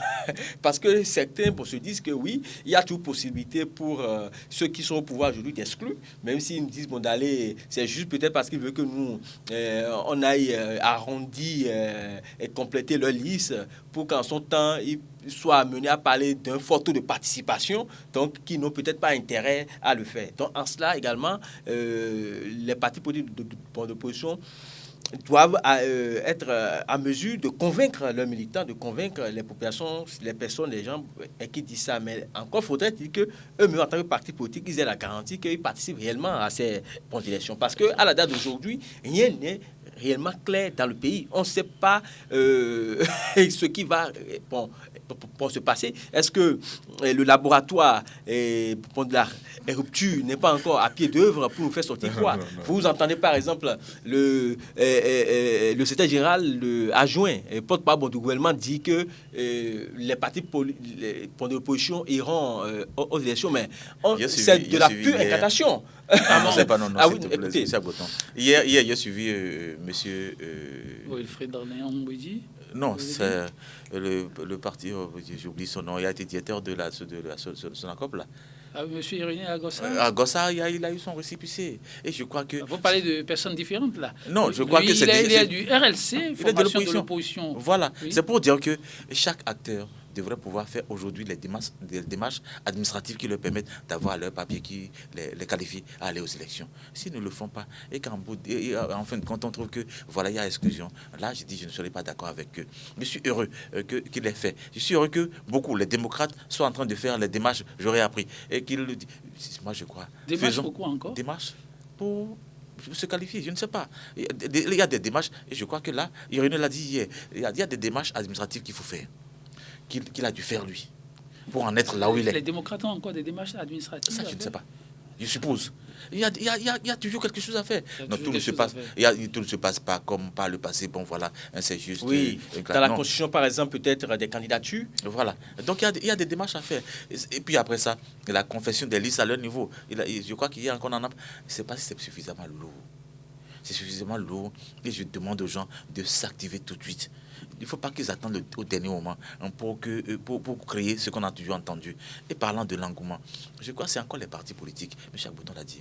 Parce que certains se disent que oui, il y a toujours possibilité pour ceux qui sont au pouvoir aujourd'hui d'exclure, même s'ils me disent d'aller, c'est juste peut-être parce qu'ils veulent que nous, on aille arrondir et compléter leur liste pour qu'en son temps, ils soient amenés à parler d'un fort taux de participation, donc qui n'ont peut-être pas intérêt à le faire. Donc en cela également, les partis politiques d'opposition doivent être à mesure de convaincre leurs militants, de convaincre les populations, les personnes, les gens qui disent ça. Mais encore faudrait-il qu'eux-mêmes, en tant que parti politique, ils aient la garantie qu'ils participent réellement à ces élections. Parce qu'à la date d'aujourd'hui, rien n'est réellement clair dans le pays. On ne sait pas ce qui va pour se passer. Est-ce que le laboratoire pour de la rupture n'est pas encore à pied d'œuvre pour nous faire sortir quoi? Vous entendez par exemple le secrétaire général adjoint, porte-parole du gouvernement, dit que les partis pour l'opposition iront aux élections, mais c'est de la pure incantation. Non, s'il te plaît, c'est Aboton. Hier, j'ai suivi monsieur... Wilfried Darnéan-Mbouidi. Non, c'est le parti, j'oublie son nom, il a été directeur de la Sonacop, là. Ah, monsieur Irénée Agossa. Agossa, il a eu son récépissé. Et je crois que... Vous parlez de personnes différentes, là. Non, je crois que c'est... Il est du RLC, formation de l'opposition. Voilà, oui. C'est pour dire que chaque acteur devrait pouvoir faire aujourd'hui des démarches administratives qui leur permettent d'avoir leur papier qui les qualifie à aller aux élections. S'ils ne le font pas, et en fin de compte, on trouve que voilà, il y a exclusion. Là, je dis, je ne serai pas d'accord avec eux. Je suis heureux qu'il l'ait fait. Je suis heureux que beaucoup, les démocrates, soient en train de faire les démarches, j'aurais appris. Et qu'ils le disent. Moi, je crois. Démarches pour quoi encore? Démarches pour se qualifier, je ne sais pas. Il y a des démarches, et je crois que là, Irénée l'a dit hier, il y a des démarches administratives qu'il faut faire. Qu'il a dû faire, lui, pour en être là où il est. Les démocrates ont encore des démarches administratives? Ça, je ne sais pas. Je suppose. Il y a toujours quelque chose à faire. Non, tout ne se passe pas comme par le passé. Bon, voilà, c'est juste... Oui, dans la Constitution, par exemple, peut-être des candidatures. Voilà. Donc, il y a des démarches à faire. Et puis après ça, la confession des listes à leur niveau. Je crois qu'il y a encore... Je ne sais pas si c'est suffisamment lourd. C'est suffisamment lourd. Et je demande aux gens de s'activer tout de suite. Il ne faut pas qu'ils attendent au dernier moment pour créer ce qu'on a toujours entendu. Et parlant de l'engouement, je crois que c'est encore les partis politiques. M. Aboton l'a dit.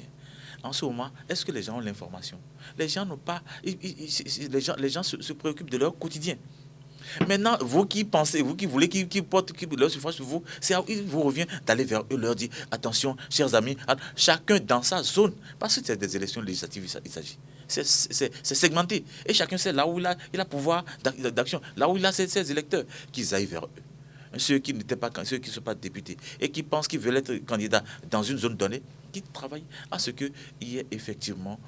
En ce moment, est-ce que les gens ont l'information? Les gens n'ont pas... Les gens se préoccupent de leur quotidien. Maintenant, vous qui pensez, vous qui voulez qu'ils portent leur suffrage sur vous, il vous revient d'aller vers eux, leur dire attention, chers amis, chacun dans sa zone. Parce que c'est des élections législatives, il s'agit. C'est segmenté. Et chacun sait là où il a pouvoir d'action, là où il a ses électeurs, qu'ils aillent vers eux. Ceux qui ne sont pas députés et qui pensent qu'ils veulent être candidats dans une zone donnée, qui travaillent à ce qu'il y ait effectivement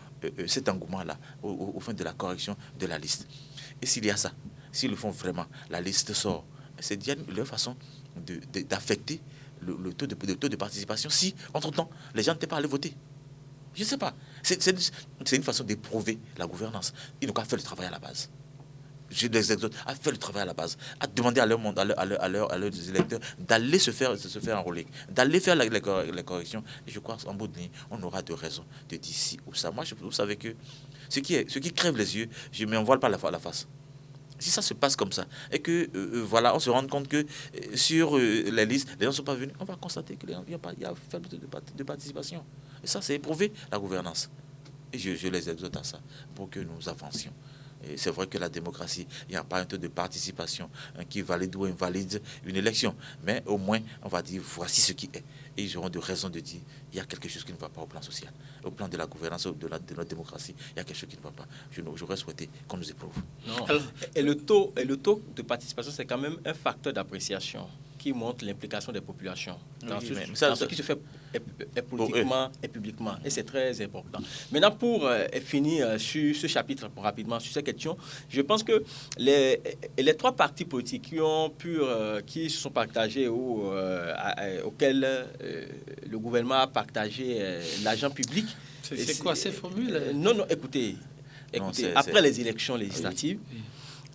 cet engouement-là au fin de la correction de la liste. Et s'il y a ça, s'ils le font vraiment, la liste sort. C'est leur façon d'affecter le taux de participation. Si, entre-temps, les gens n'étaient pas allés voter. Je ne sais pas. C'est une façon d'éprouver la gouvernance. Ils n'ont qu'à faire le travail à la base. Je les exhorte à faire le travail à la base, à demander à leurs électeurs d'aller se faire enrôler, d'aller faire les corrections. Et je crois qu'en bout de ligne, on aura de raison de dire ci ou ça. Moi, vous savez que ce qui crève les yeux, je ne m'envoile pas la face. Si ça se passe comme ça, et que voilà, on se rend compte que sur les listes, les gens ne sont pas venus, on va constater qu'il y a faible de participation. Et ça, c'est éprouver la gouvernance. Et je les exhorte à ça, pour que nous avancions. Et c'est vrai que la démocratie, il n'y a pas un taux de participation qui valide ou invalide une élection. Mais au moins, on va dire, voici ce qui est. Et ils auront de raison de dire, il y a quelque chose qui ne va pas au plan social. Au plan de la gouvernance, de notre démocratie, il y a quelque chose qui ne va pas. J'aurais souhaité qu'on nous éprouve. Non. Et le taux de participation, c'est quand même un facteur d'appréciation qui montre l'implication des populations dans ce qui se fait politiquement et publiquement. Et c'est très important. Maintenant, pour finir sur ce chapitre rapidement, sur ces questions, je pense que les trois partis politiques qui se sont partagés auxquels le gouvernement a partagé l'argent public. C'est quoi ces formules? Non, écoutez, après les élections législatives,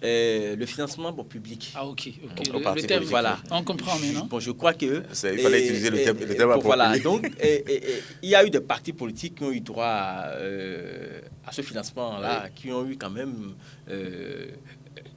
le financement public. Ah, ok. Le terme, voilà. On comprend maintenant. Bon, je crois que... Il fallait utiliser le terme approprié. Voilà, donc il y a eu des partis politiques qui ont eu droit à ce financement-là, qui ont eu quand même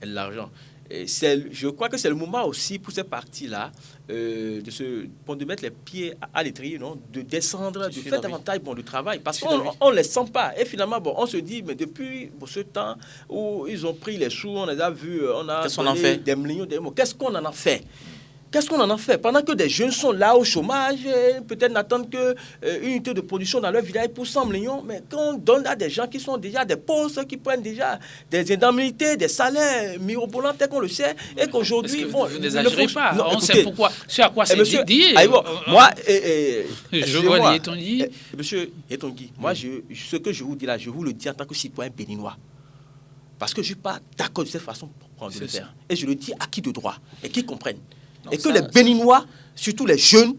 l'argent. Je crois que c'est le moment aussi pour ces partis-là de mettre les pieds à l'étrier, de descendre, de faire davantage de travail, parce qu'on ne les sent pas. Et finalement, on se dit, mais depuis ce temps où ils ont pris les sous, on les a vus, on a donné des millions d'euros. Qu'est-ce qu'on en a fait? Qu'est-ce qu'on en a fait? Pendant que des jeunes sont là au chômage, peut-être n'attendent qu'une unité de production dans leur village pour 100 millions, mais quand on donne à des gens qui sont déjà des postes, qui prennent déjà des indemnités, des salaires mirobolants, tel qu'on le sait, et qu'aujourd'hui... Vous n'exagérez pas. Non, on sait pourquoi. C'est à quoi c'est dédié. Moi, je vois Yetongi. Monsieur Yetongi, moi, ce que je vous dis là, je vous le dis en tant que citoyen béninois. Parce que je ne suis pas d'accord de cette façon de le faire. Et je le dis à qui de droit et qui comprennent. Non, et que les Béninois, surtout les jeunes,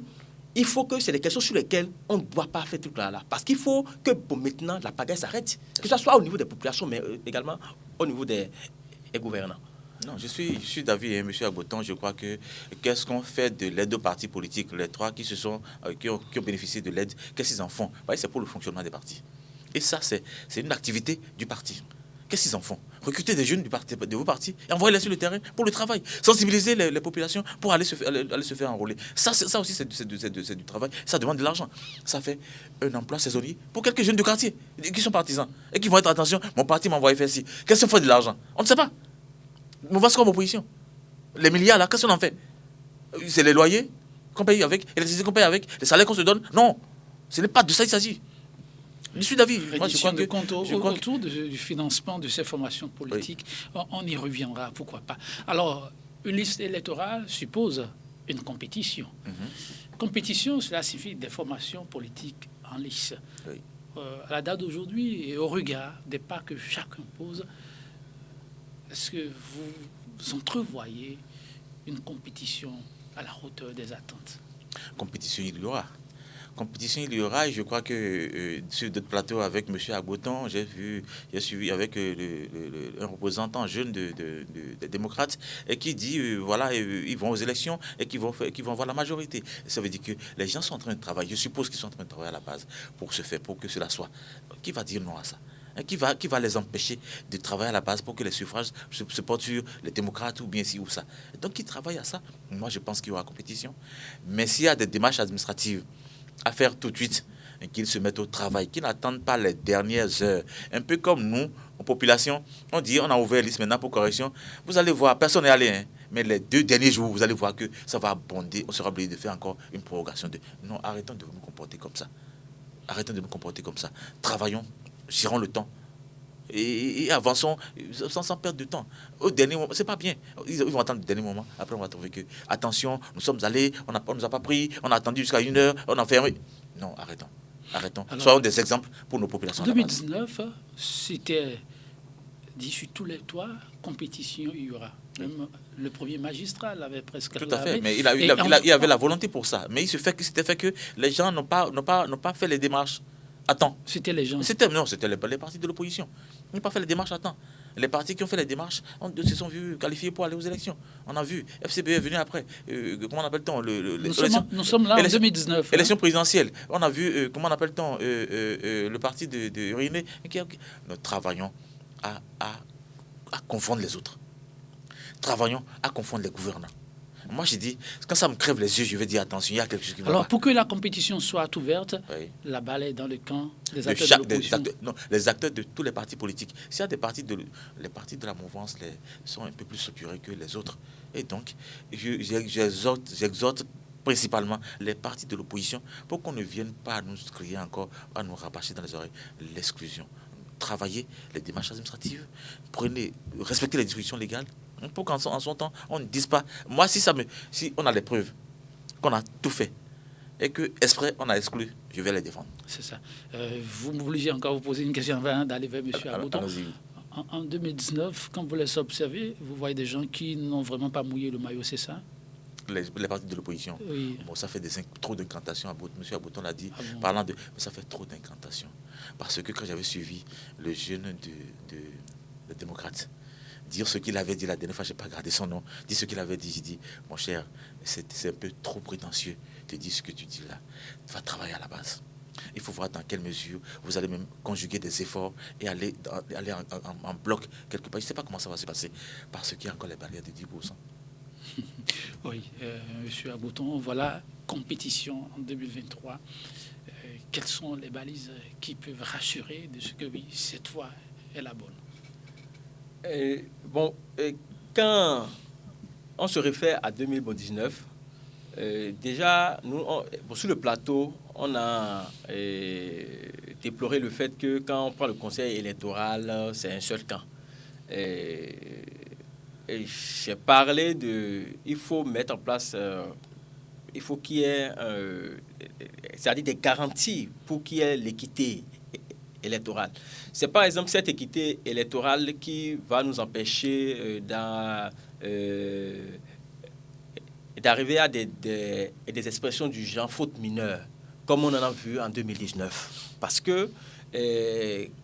il faut que c'est des questions sur lesquelles on ne doit pas faire tout là. Parce qu'il faut que pour maintenant, la pagaille s'arrête. Que ce soit au niveau des populations, mais également au niveau des gouvernants. Non, je suis d'avis, M. Agboton. Je crois que qu'est-ce qu'on fait de l'aide aux partis politiques, les trois qui ont bénéficié de l'aide, qu'est-ce qu'ils en font? C'est pour le fonctionnement des partis. Et ça, c'est une activité du parti. Qu'est-ce qu'ils en font? Recruter des jeunes de vos partis et envoyer-les sur le terrain pour le travail. Sensibiliser les populations pour aller se faire enrôler. Ça aussi, c'est du travail. Ça demande de l'argent. Ça fait un emploi saisonnier pour quelques jeunes de quartier qui sont partisans et qui vont être, attention, mon parti m'a envoyé faire ci. Qu'est-ce qu'on fait de l'argent? On ne sait pas. Nous voici comme opposition. Les milliards, là, qu'est-ce qu'on en fait? C'est les loyers qu'on paye avec, l'électricité qu'on paye avec, les salaires qu'on se donne? Non, ce n'est pas de ça qu'il s'agit. Je suis d'avis. Moi, je crois que autour du financement de ces formations politiques, oui. On y reviendra, pourquoi pas. Alors, une liste électorale suppose une compétition. Compétition, cela signifie des formations politiques en lice. Oui. À la date d'aujourd'hui et au regard des pas que chacun pose, est-ce que vous entrevoyez une compétition à la hauteur des attentes? Compétition, il y aura. Compétition, il y aura, et je crois que sur d'autres plateaux avec M. Agboton, j'ai suivi avec un représentant jeune des démocrates et qui dit voilà, ils vont aux élections et qu'ils vont avoir la majorité. Ça veut dire que les gens sont en train de travailler. Je suppose qu'ils sont en train de travailler à la base pour que cela soit. Qui va dire non à ça? Qui va les empêcher de travailler à la base pour que les suffrages se portent sur les démocrates ou bien ci ou ça? Donc, qui travaille à ça? Moi, je pense qu'il y aura compétition. Mais s'il y a des démarches administratives à faire tout de suite, qu'ils se mettent au travail, qu'ils n'attendent pas les dernières heures. Un peu comme nous, en population, on dit on a ouvert liste maintenant pour correction. Vous allez voir, personne n'est allé, hein, mais les 2 derniers jours, vous allez voir que ça va abonder. On sera obligé de faire encore une prorogation de... Non, arrêtons de nous comporter comme ça. Arrêtons de nous comporter comme ça. Travaillons, gérons le temps. Et avançons sans perdre de temps. Au dernier moment, c'est pas bien. Ils vont attendre le dernier moment. Après, on va trouver que, attention, nous sommes allés, on ne nous a pas pris, on a attendu jusqu'à 1 heure, on a fermé. Non, arrêtons. Alors, soyons des exemples pour nos populations. En 2019, c'était dit sur tous les toits, compétition, il y aura. Même le premier magistrat l'avait presque. Tout à fait, mais il avait la volonté pour ça. Mais il se fait que c'était fait que les gens n'ont pas fait les démarches. Attends. C'était les gens. C'était les partis de l'opposition. Ils n'ont pas fait les démarches à temps. Les partis qui ont fait les démarches se sont vus qualifiés pour aller aux élections. On a vu. FCB est venu après. Comment on appelle-t-on Nous sommes là en 2019. Élection présidentielle. On a vu, comment on appelle-t-on le parti de René. Nous travaillons à confondre les autres. Travaillons à confondre les gouvernants. Moi, j'ai dit, quand ça me crève les yeux, je vais dire attention, il y a quelque chose qui va pas. Alors, pour que la compétition soit ouverte, oui, la balle est dans le camp des acteurs de l'opposition. Les acteurs de tous les partis politiques. S'il y a des partis les partis de la mouvance sont un peu plus structurés que les autres. Et donc, j'exhorte principalement les partis de l'opposition pour qu'on ne vienne pas nous crier encore, à nous rabâcher dans les oreilles l'exclusion. Travailler les démarches administratives, respecter les dispositions légales. Pour qu'en son temps, on ne dise pas... Moi, si on a les preuves qu'on a tout fait et que exprès on a exclu, je vais les défendre. C'est ça. Vous m'obligez encore à vous poser une question avant d'aller vers M. Agboton. En 2019, quand vous les observez, vous voyez des gens qui n'ont vraiment pas mouillé le maillot, c'est ça? Les partis de l'opposition. Oui. Bon, ça fait trop d'incantations. M. Agboton l'a dit, parlant de... Mais ça fait trop d'incantations. Parce que quand j'avais suivi le jeune de démocrate, dire ce qu'il avait dit la dernière fois, je n'ai pas gardé son nom, dire ce qu'il avait dit, j'ai dit, mon cher, c'est un peu trop prétentieux de dire ce que tu dis là. Va travailler à la base. Il faut voir dans quelle mesure vous allez même conjuguer des efforts et aller en bloc quelque part. Je ne sais pas comment ça va se passer, parce qu'il y a encore les barrières de 10%. Oui, M. Agboton, voilà, compétition en 2023. Quelles sont les balises qui peuvent rassurer de ce que oui, cette fois est la bonne? Quand on se réfère à 2019, déjà, nous, sur le plateau, on a déploré le fait que quand on prend le conseil électoral, c'est un seul camp. J'ai parlé il faut mettre en place, il faut qu'il y ait, c'est-à-dire des garanties pour qu'il y ait l'équité électorale. C'est par exemple cette équité électorale qui va nous empêcher d'arriver à des expressions du genre faute mineure, comme on en a vu en 2019. Parce que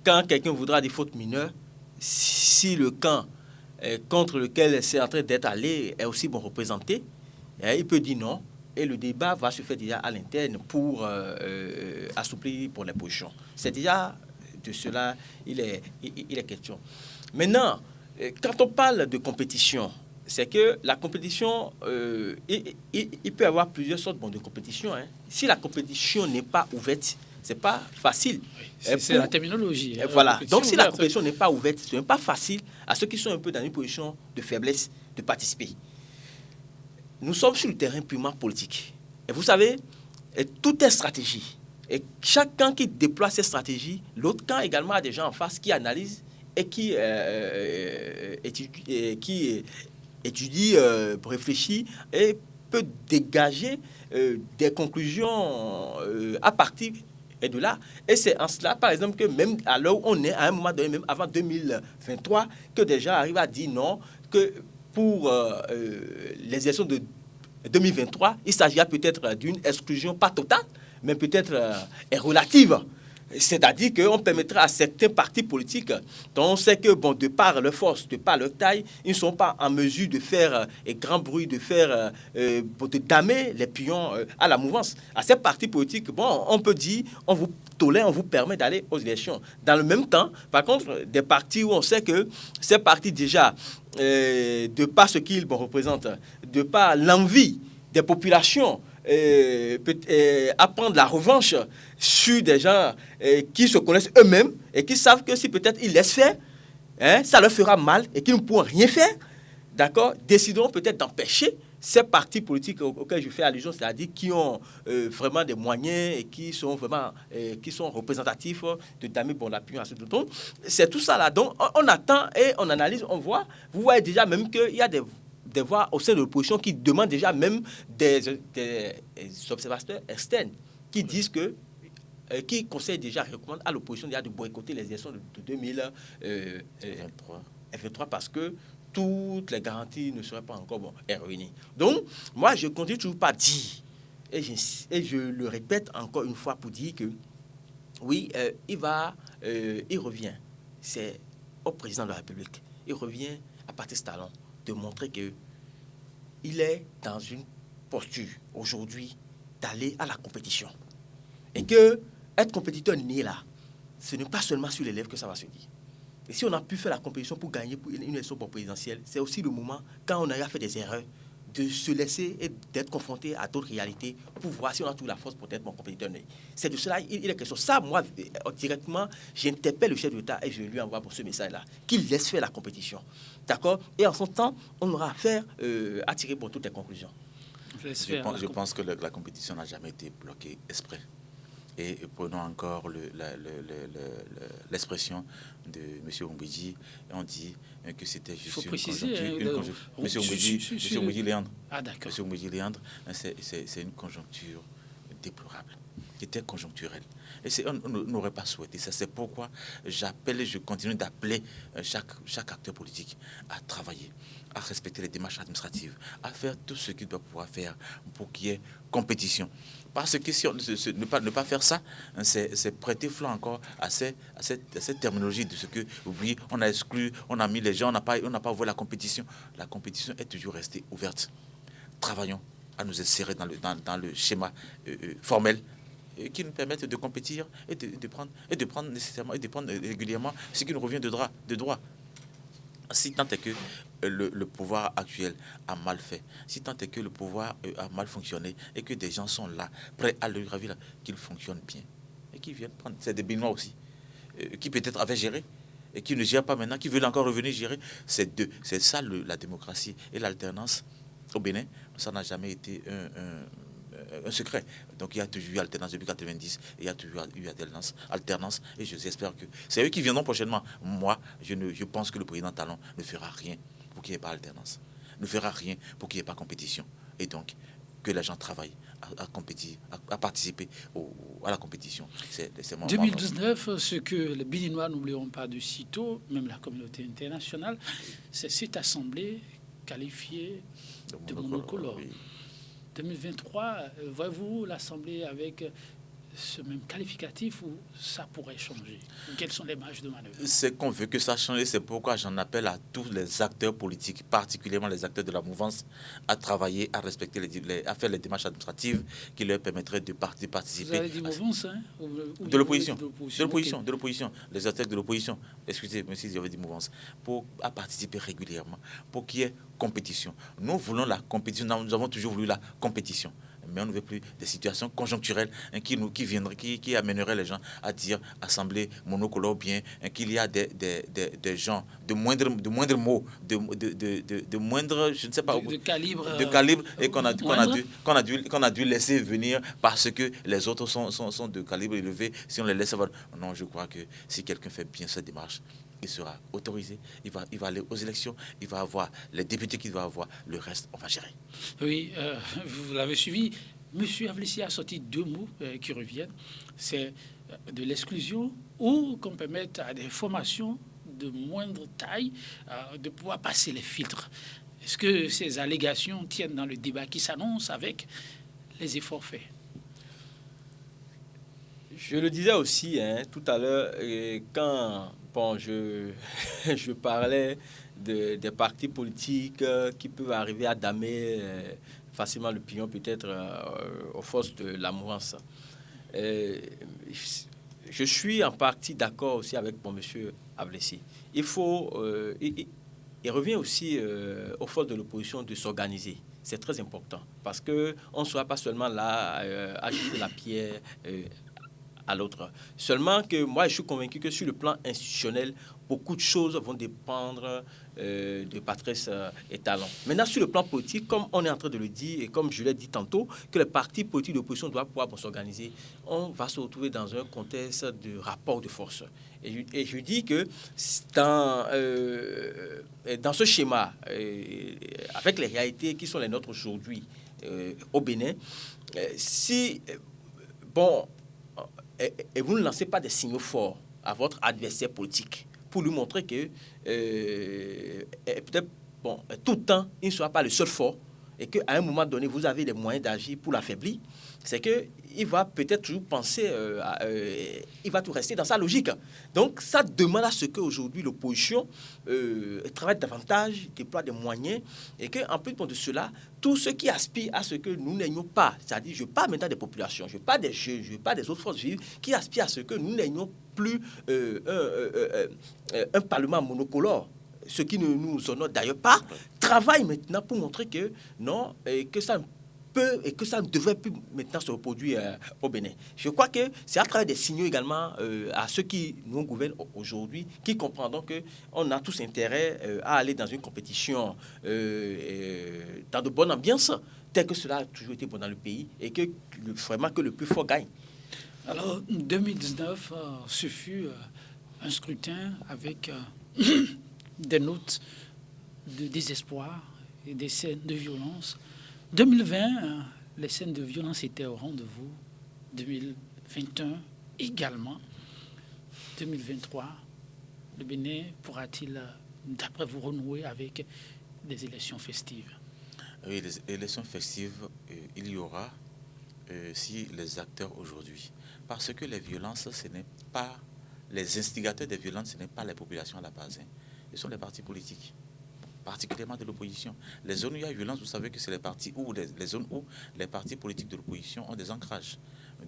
quand quelqu'un voudra des fautes mineures, si le camp contre lequel c'est en train d'être allé est aussi bon représenté, il peut dire non. Et le débat va se faire déjà à l'interne pour assouplir pour les positions. C'est déjà de cela il est question. Maintenant, quand on parle de compétition, c'est que la compétition, il peut y avoir plusieurs sortes de compétition. Si la compétition n'est pas ouverte, c'est pas facile. Oui, c'est la terminologie. Voilà. Donc, si la compétition n'est pas ouverte, ce n'est pas facile à ceux qui sont un peu dans une position de faiblesse de participer. Nous sommes sur le terrain purement politique. Et vous savez, tout est stratégie. Et chaque camp qui déploie ses stratégies, l'autre camp également a des gens en face qui analysent et qui étudie, réfléchit et peut dégager des conclusions à partir de là. Et c'est en cela, par exemple, que même à l'heure où on est, à un moment donné, même avant 2023, que des gens arrivent à dire non, que pour les élections de 2023, il s'agira peut-être d'une exclusion pas totale, mais peut-être relative. C'est-à-dire qu'on permettra à certains partis politiques dont on sait que, bon, de par leur force, de par leur taille, ils ne sont pas en mesure de faire grand bruit, de damer les pions à la mouvance. À ces partis politiques, bon, on peut dire, on vous tolère, on vous permet d'aller aux élections. Dans le même temps, par contre, des partis où on sait que ces partis déjà, de par ce qu'ils représentent, de par l'envie des populations, à prendre la revanche sur des gens qui se connaissent eux-mêmes et qui savent que si peut-être ils laissent faire, ça leur fera mal et qu'ils ne pourront rien faire, d'accord, décideront peut-être d'empêcher ces partis politiques auxquels je fais allusion, c'est-à-dire qui ont vraiment des moyens et qui sont vraiment qui sont représentatifs de damer l'appui à ce donc c'est tout ça là. Donc on attend et on analyse, on voit. Vous voyez déjà même qu'il y a des voix au sein de l'opposition qui demandent déjà même des observateurs externes qui disent que qui conseillent déjà, recommandent à l'opposition déjà de boycotter les élections de 2023 parce que toutes les garanties ne seraient pas encore réunies. Donc, moi, je continue toujours pas dire, et je le répète encore une fois pour dire que, oui, il revient, c'est au président de la République, il revient à partir de ce talent de montrer qu'il est dans une posture aujourd'hui d'aller à la compétition. Et que être compétiteur né là, ce n'est pas seulement sur les lèvres que ça va se dire. Et si on a pu faire la compétition pour gagner une élection présidentielle, c'est aussi le moment, quand on a fait des erreurs, de se laisser et d'être confronté à d'autres réalités pour voir si on a toute la force pour être mon compétiteur né. C'est de cela il est question. Ça, moi, directement, j'interpelle le chef de l'État et je lui envoie pour ce message-là, qu'il laisse faire la compétition. D'accord? Et en son temps, on aura affaire à tirer pour toutes les conclusions. Je pense que la compétition n'a jamais été bloquée exprès. Et prenons encore l'expression de M. Oumbéji, on dit que c'était juste une conjoncture. M. Oumbéji Léandre. Ah, d'accord. M. Oumbéji Léandre, c'est une conjoncture déplorable, qui était conjoncturelle. Et on n'aurait pas souhaité ça. C'est pourquoi j'appelle et je continue d'appeler chaque acteur politique à travailler, à respecter les démarches administratives, à faire tout ce qu'il doit pouvoir faire pour qu'il y ait compétition. Parce que si ne pas faire ça, c'est prêter flanc encore à cette terminologie de ce que, oui, on a exclu, on a mis les gens, on n'a pas ouvert la compétition. La compétition est toujours restée ouverte. Travaillons à nous insérer dans le schéma formel qui nous permettent de compétir et de prendre nécessairement et de prendre régulièrement ce qui nous revient de droit. Si tant est que le pouvoir actuel a mal fait, si tant est que le pouvoir a mal fonctionné et que des gens sont là, prêts à le ravir, qu'il fonctionne bien et qui viennent prendre, c'est des Béninois aussi, qui peut-être avaient géré et qui ne gèrent pas maintenant, qui veulent encore revenir gérer. C'est ça la démocratie et l'alternance au Bénin. Ça n'a jamais été un secret. Donc il y a toujours eu alternance depuis 90 et il y a toujours eu alternance et j'espère que c'est eux qui viendront prochainement. Moi, je pense que le président Talon ne fera rien pour qu'il n'y ait pas alternance, ne fera rien pour qu'il n'y ait pas compétition. Et donc, que les gens travaillent à participer à la compétition. C'est 2019, ce que les Béninois n'oublieront pas de sitôt, même la communauté internationale, c'est cette assemblée qualifiée de monocolore. Oui. 2023, voyez-vous l'assemblée avec ce même qualificatif ou ça pourrait changer? Quelles sont les marges de manœuvre? C'est qu'on veut que ça change, c'est pourquoi j'en appelle à tous les acteurs politiques, particulièrement les acteurs de la mouvance, à travailler, à respecter à faire les démarches administratives qui leur permettraient de participer. Vous avez dit mouvance, hein? De l'opposition. De l'opposition. Les acteurs de l'opposition. Excusez-moi si j'avais dit mouvance. À participer régulièrement, pour qu'il y ait compétition. Nous voulons la compétition, nous avons toujours voulu la compétition. Mais on ne veut plus des situations conjoncturelles qui amèneraient les gens à dire assemblée monocolore bien, qu'il y a des gens de moindre mots, de moindre, je ne sais pas, de calibre et qu'on a dû laisser venir parce que les autres sont de calibre élevé. Si on les laisse avoir, non, je crois que si quelqu'un fait bien cette démarche, il sera autorisé, il va aller aux élections, il va avoir les députés qu'il va avoir, le reste, on va gérer. Oui, vous l'avez suivi. Monsieur Avlessi a sorti 2 mots qui reviennent. C'est de l'exclusion ou qu'on permette à des formations de moindre taille de pouvoir passer les filtres. Est-ce que ces allégations tiennent dans le débat qui s'annonce avec les efforts faits? Je le disais aussi tout à l'heure, quand je parlais des partis politiques qui peuvent arriver à damer facilement le pignon peut-être aux forces de la mouvance. Je suis en partie d'accord aussi avec monsieur Avlessi. Il revient aussi aux forces de l'opposition de s'organiser. C'est très important parce qu'on ne sera pas seulement là à jeter la pierre à l'autre. Seulement que moi, je suis convaincu que sur le plan institutionnel, beaucoup de choses vont dépendre de Patrice Talon. Maintenant, sur le plan politique, comme on est en train de le dire et comme je l'ai dit tantôt, que les partis politiques d'opposition doivent pouvoir s'organiser, on va se retrouver dans un contexte de rapport de force. Et je dis que dans ce schéma, avec les réalités qui sont les nôtres aujourd'hui au Bénin, et vous ne lancez pas des signaux forts à votre adversaire politique pour lui montrer que peut-être tout le temps, il ne sera pas le seul fort et qu'à un moment donné, vous avez les moyens d'agir pour l'affaiblir, c'est qu'il va peut-être toujours penser, il va tout rester dans sa logique. Donc, ça demande à ce qu'aujourd'hui, l'opposition travaille davantage, déploie des moyens, et qu'en plus de cela, tous ceux qui aspirent à ce que nous n'ayons pas, c'est-à-dire, je parle maintenant des populations, je parle des jeunes, je parle des autres forces vives, qui aspirent à ce que nous n'ayons plus un parlement monocolore, ce qui ne nous honore d'ailleurs pas, travaille maintenant pour montrer que non, et que ça peut et que ça ne devrait plus maintenant se reproduire au Bénin. Je crois que c'est à travers des signaux également à ceux qui nous gouvernent aujourd'hui, qui comprendront qu'on a tous intérêt à aller dans une compétition dans de bonnes ambiances, tel que cela a toujours été bon dans le pays, et que vraiment que le plus fort gagne. Alors, 2019, ce fut un scrutin avec des notes de désespoir et des scènes de violence. 2020, les scènes de violence étaient au rendez-vous. 2021 également. 2023, le Bénin pourra-t-il, d'après vous, renouer avec des élections festives? Oui, les élections festives, il y aura si les acteurs aujourd'hui. Parce que les violences, ce n'est pas les instigateurs des violences, ce n'est pas les populations à la base. Ce sont les partis politiques, particulièrement de l'opposition. Les zones où il y a violence, vous savez que c'est les zones où les partis politiques de l'opposition ont des ancrages.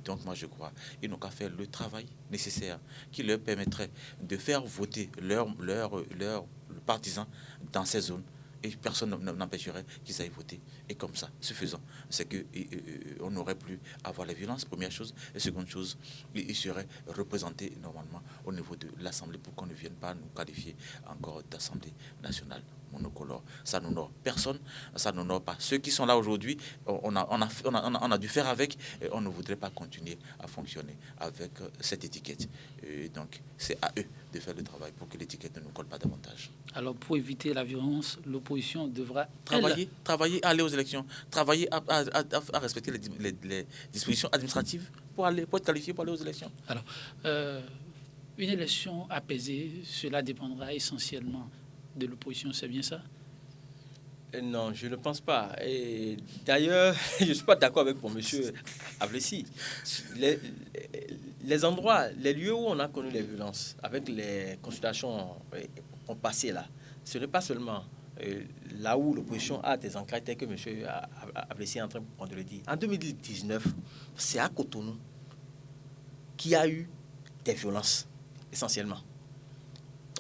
Donc moi je crois qu'ils n'ont qu'à faire le travail nécessaire qui leur permettrait de faire voter leurs partisans dans ces zones. Et personne n'empêcherait qu'ils aillent voter. Et comme ça, ce faisant, c'est qu'on n'aurait plus à avoir les violences, première chose. Et seconde chose, ils seraient représentés normalement au niveau de l'Assemblée pour qu'on ne vienne pas nous qualifier encore d'Assemblée nationale monocolore. Ça n'honore personne, ça n'honore pas ceux qui sont là aujourd'hui. On a dû faire avec, et on ne voudrait pas continuer à fonctionner avec cette étiquette. Donc, c'est à eux de faire le travail pour que l'étiquette ne nous colle pas davantage. Alors, pour éviter la violence, l'opposition devra travailler à aller aux élections, travailler à respecter les dispositions administratives pour être qualifié pour aller aux élections. Alors, une élection apaisée, cela dépendra essentiellement de l'opposition, c'est bien ça? Non, je ne pense pas. Et d'ailleurs, je ne suis pas d'accord avec mon monsieur Ablessi. Les endroits, les lieux où on a connu les violences, avec les consultations ont passé là, ce n'est pas seulement là où l'opposition a des ancrages tels que monsieur Ablessi est en train de le dire. En 2019, c'est à Cotonou qu'il y a eu des violences, essentiellement.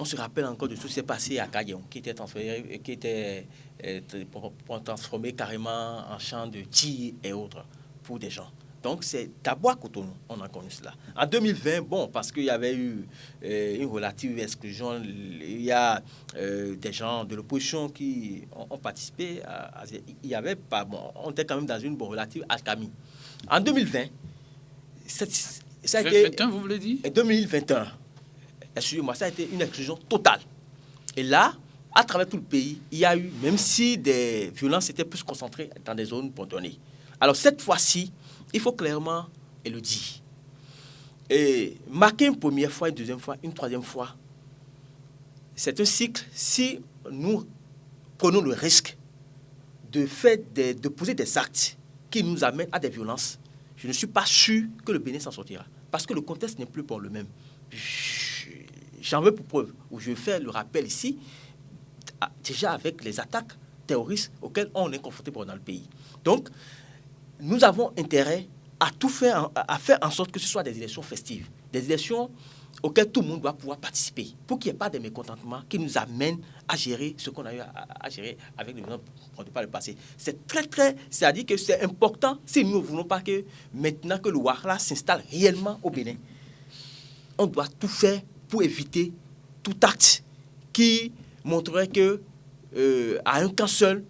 On se rappelle encore de tout ce qui s'est passé à Cagnon, qui était transformé carrément en champ de tir et autres pour des gens. Donc, c'est d'abord à Cotonou, on a connu cela. En 2020, bon, parce qu'il y avait eu une relative exclusion, il y a des gens de l'opposition qui ont participé. Il y avait pas, bon, on était quand même dans une relative alchimie. En 2020, ça a été... 2021, vous voulez dire? 2021. Excusez-moi, ça a été une exclusion totale. Et là, à travers tout le pays, il y a eu, même si des violences étaient plus concentrées dans des zones données. Alors cette fois-ci, il faut clairement le dire. Et marquer une première fois, une deuxième fois, une troisième fois, c'est un cycle. Si nous prenons le risque de poser des actes qui nous amènent à des violences, je ne suis pas sûr que le Bénin s'en sortira. Parce que le contexte n'est plus pour le même. J'en veux pour preuve, où je fais le rappel ici, déjà avec les attaques terroristes auxquelles on est confronté dans le pays. Donc, nous avons intérêt à tout faire, à faire en sorte que ce soit des élections festives, des élections auxquelles tout le monde doit pouvoir participer, pour qu'il n'y ait pas de mécontentement qui nous amènent à gérer ce qu'on a eu à gérer avec les gens par le passé. C'est-à-dire que c'est important, si nous ne voulons pas que maintenant que le Ouattara s'installe réellement au Bénin, on doit tout faire pour éviter tout acte qui montrerait que, à un camp seul,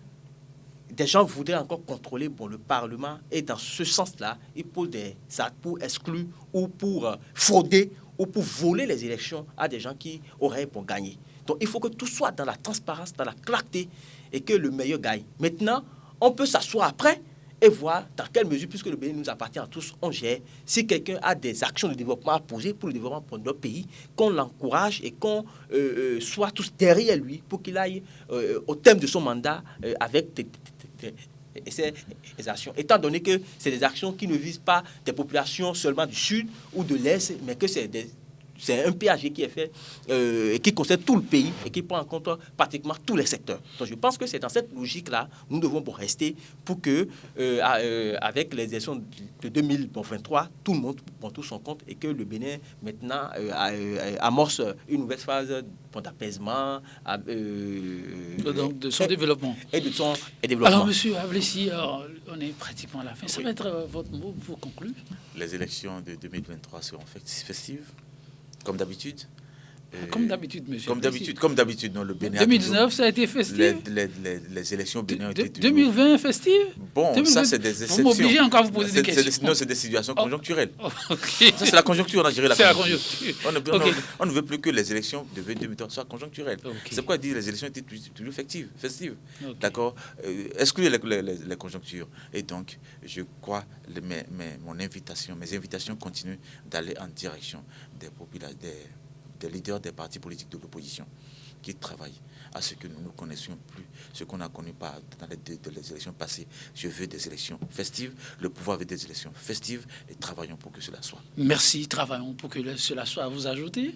des gens voudraient encore contrôler le Parlement. Et dans ce sens-là, ils posent des actes pour exclure ou pour frauder ou pour voler les élections à des gens qui auraient gagné. Donc il faut que tout soit dans la transparence, dans la clarté et que le meilleur gagne. Maintenant, on peut s'asseoir après et voir dans quelle mesure, puisque le Bénin nous appartient à tous, on gère. Si quelqu'un a des actions de développement à poser pour le développement de notre pays, qu'on l'encourage et qu'on soit tous derrière lui pour qu'il aille au terme de son mandat avec ces actions. Étant donné que c'est des actions qui ne visent pas des populations seulement du Sud ou de l'Est, mais que c'est un PAG qui est fait et qui concerne tout le pays et qui prend en compte pratiquement tous les secteurs. Donc je pense que c'est dans cette logique-là nous devons rester pour que, avec les élections de 2023, tout le monde prend tout son compte et que le Bénin maintenant amorce une nouvelle phase d'apaisement donc de son développement. Et de son développement. Alors, monsieur Ablessi, on est pratiquement à la fin. Ça va être votre mot pour conclure. Les élections de 2023 seront festives. Comme d'habitude. Comme d'habitude, monsieur. Comme d'habitude, non, le Bénin. 2019, ça a été festif. Les élections au Bénin ont été toujours... 2020, festif. Bon, 2020, ça, c'est des exceptions. Vous m'obligez encore à vous poser des questions. Non, c'est des situations conjoncturelles. Okay. Ça, c'est la conjoncture, on a géré la conjoncture. On ne veut plus que les élections de 2023 soient conjoncturelles. Okay. C'est pourquoi dire les élections étaient toujours festives. Okay. D'accord. Excluez les conjonctures. Et donc, je crois, mes invitations continuent d'aller en direction des leaders des partis politiques de l'opposition qui travaillent à ce que nous ne connaissions plus, ce qu'on a connu dans les élections passées. Je veux des élections festives, le pouvoir veut des élections festives et travaillons pour que cela soit. Merci, travaillons pour que cela soit. Vous ajoutez?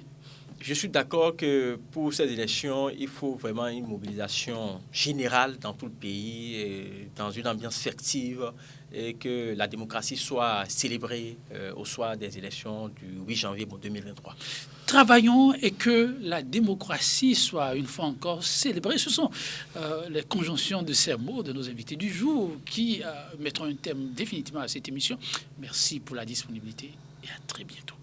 Je suis d'accord que pour ces élections, il faut vraiment une mobilisation générale dans tout le pays, et dans une ambiance festive, et que la démocratie soit célébrée au soir des élections du 8 janvier 2023. Travaillons et que la démocratie soit une fois encore célébrée. Ce sont les conjonctions de ces mots de nos invités du jour qui mettront un thème définitivement à cette émission. Merci pour la disponibilité et à très bientôt.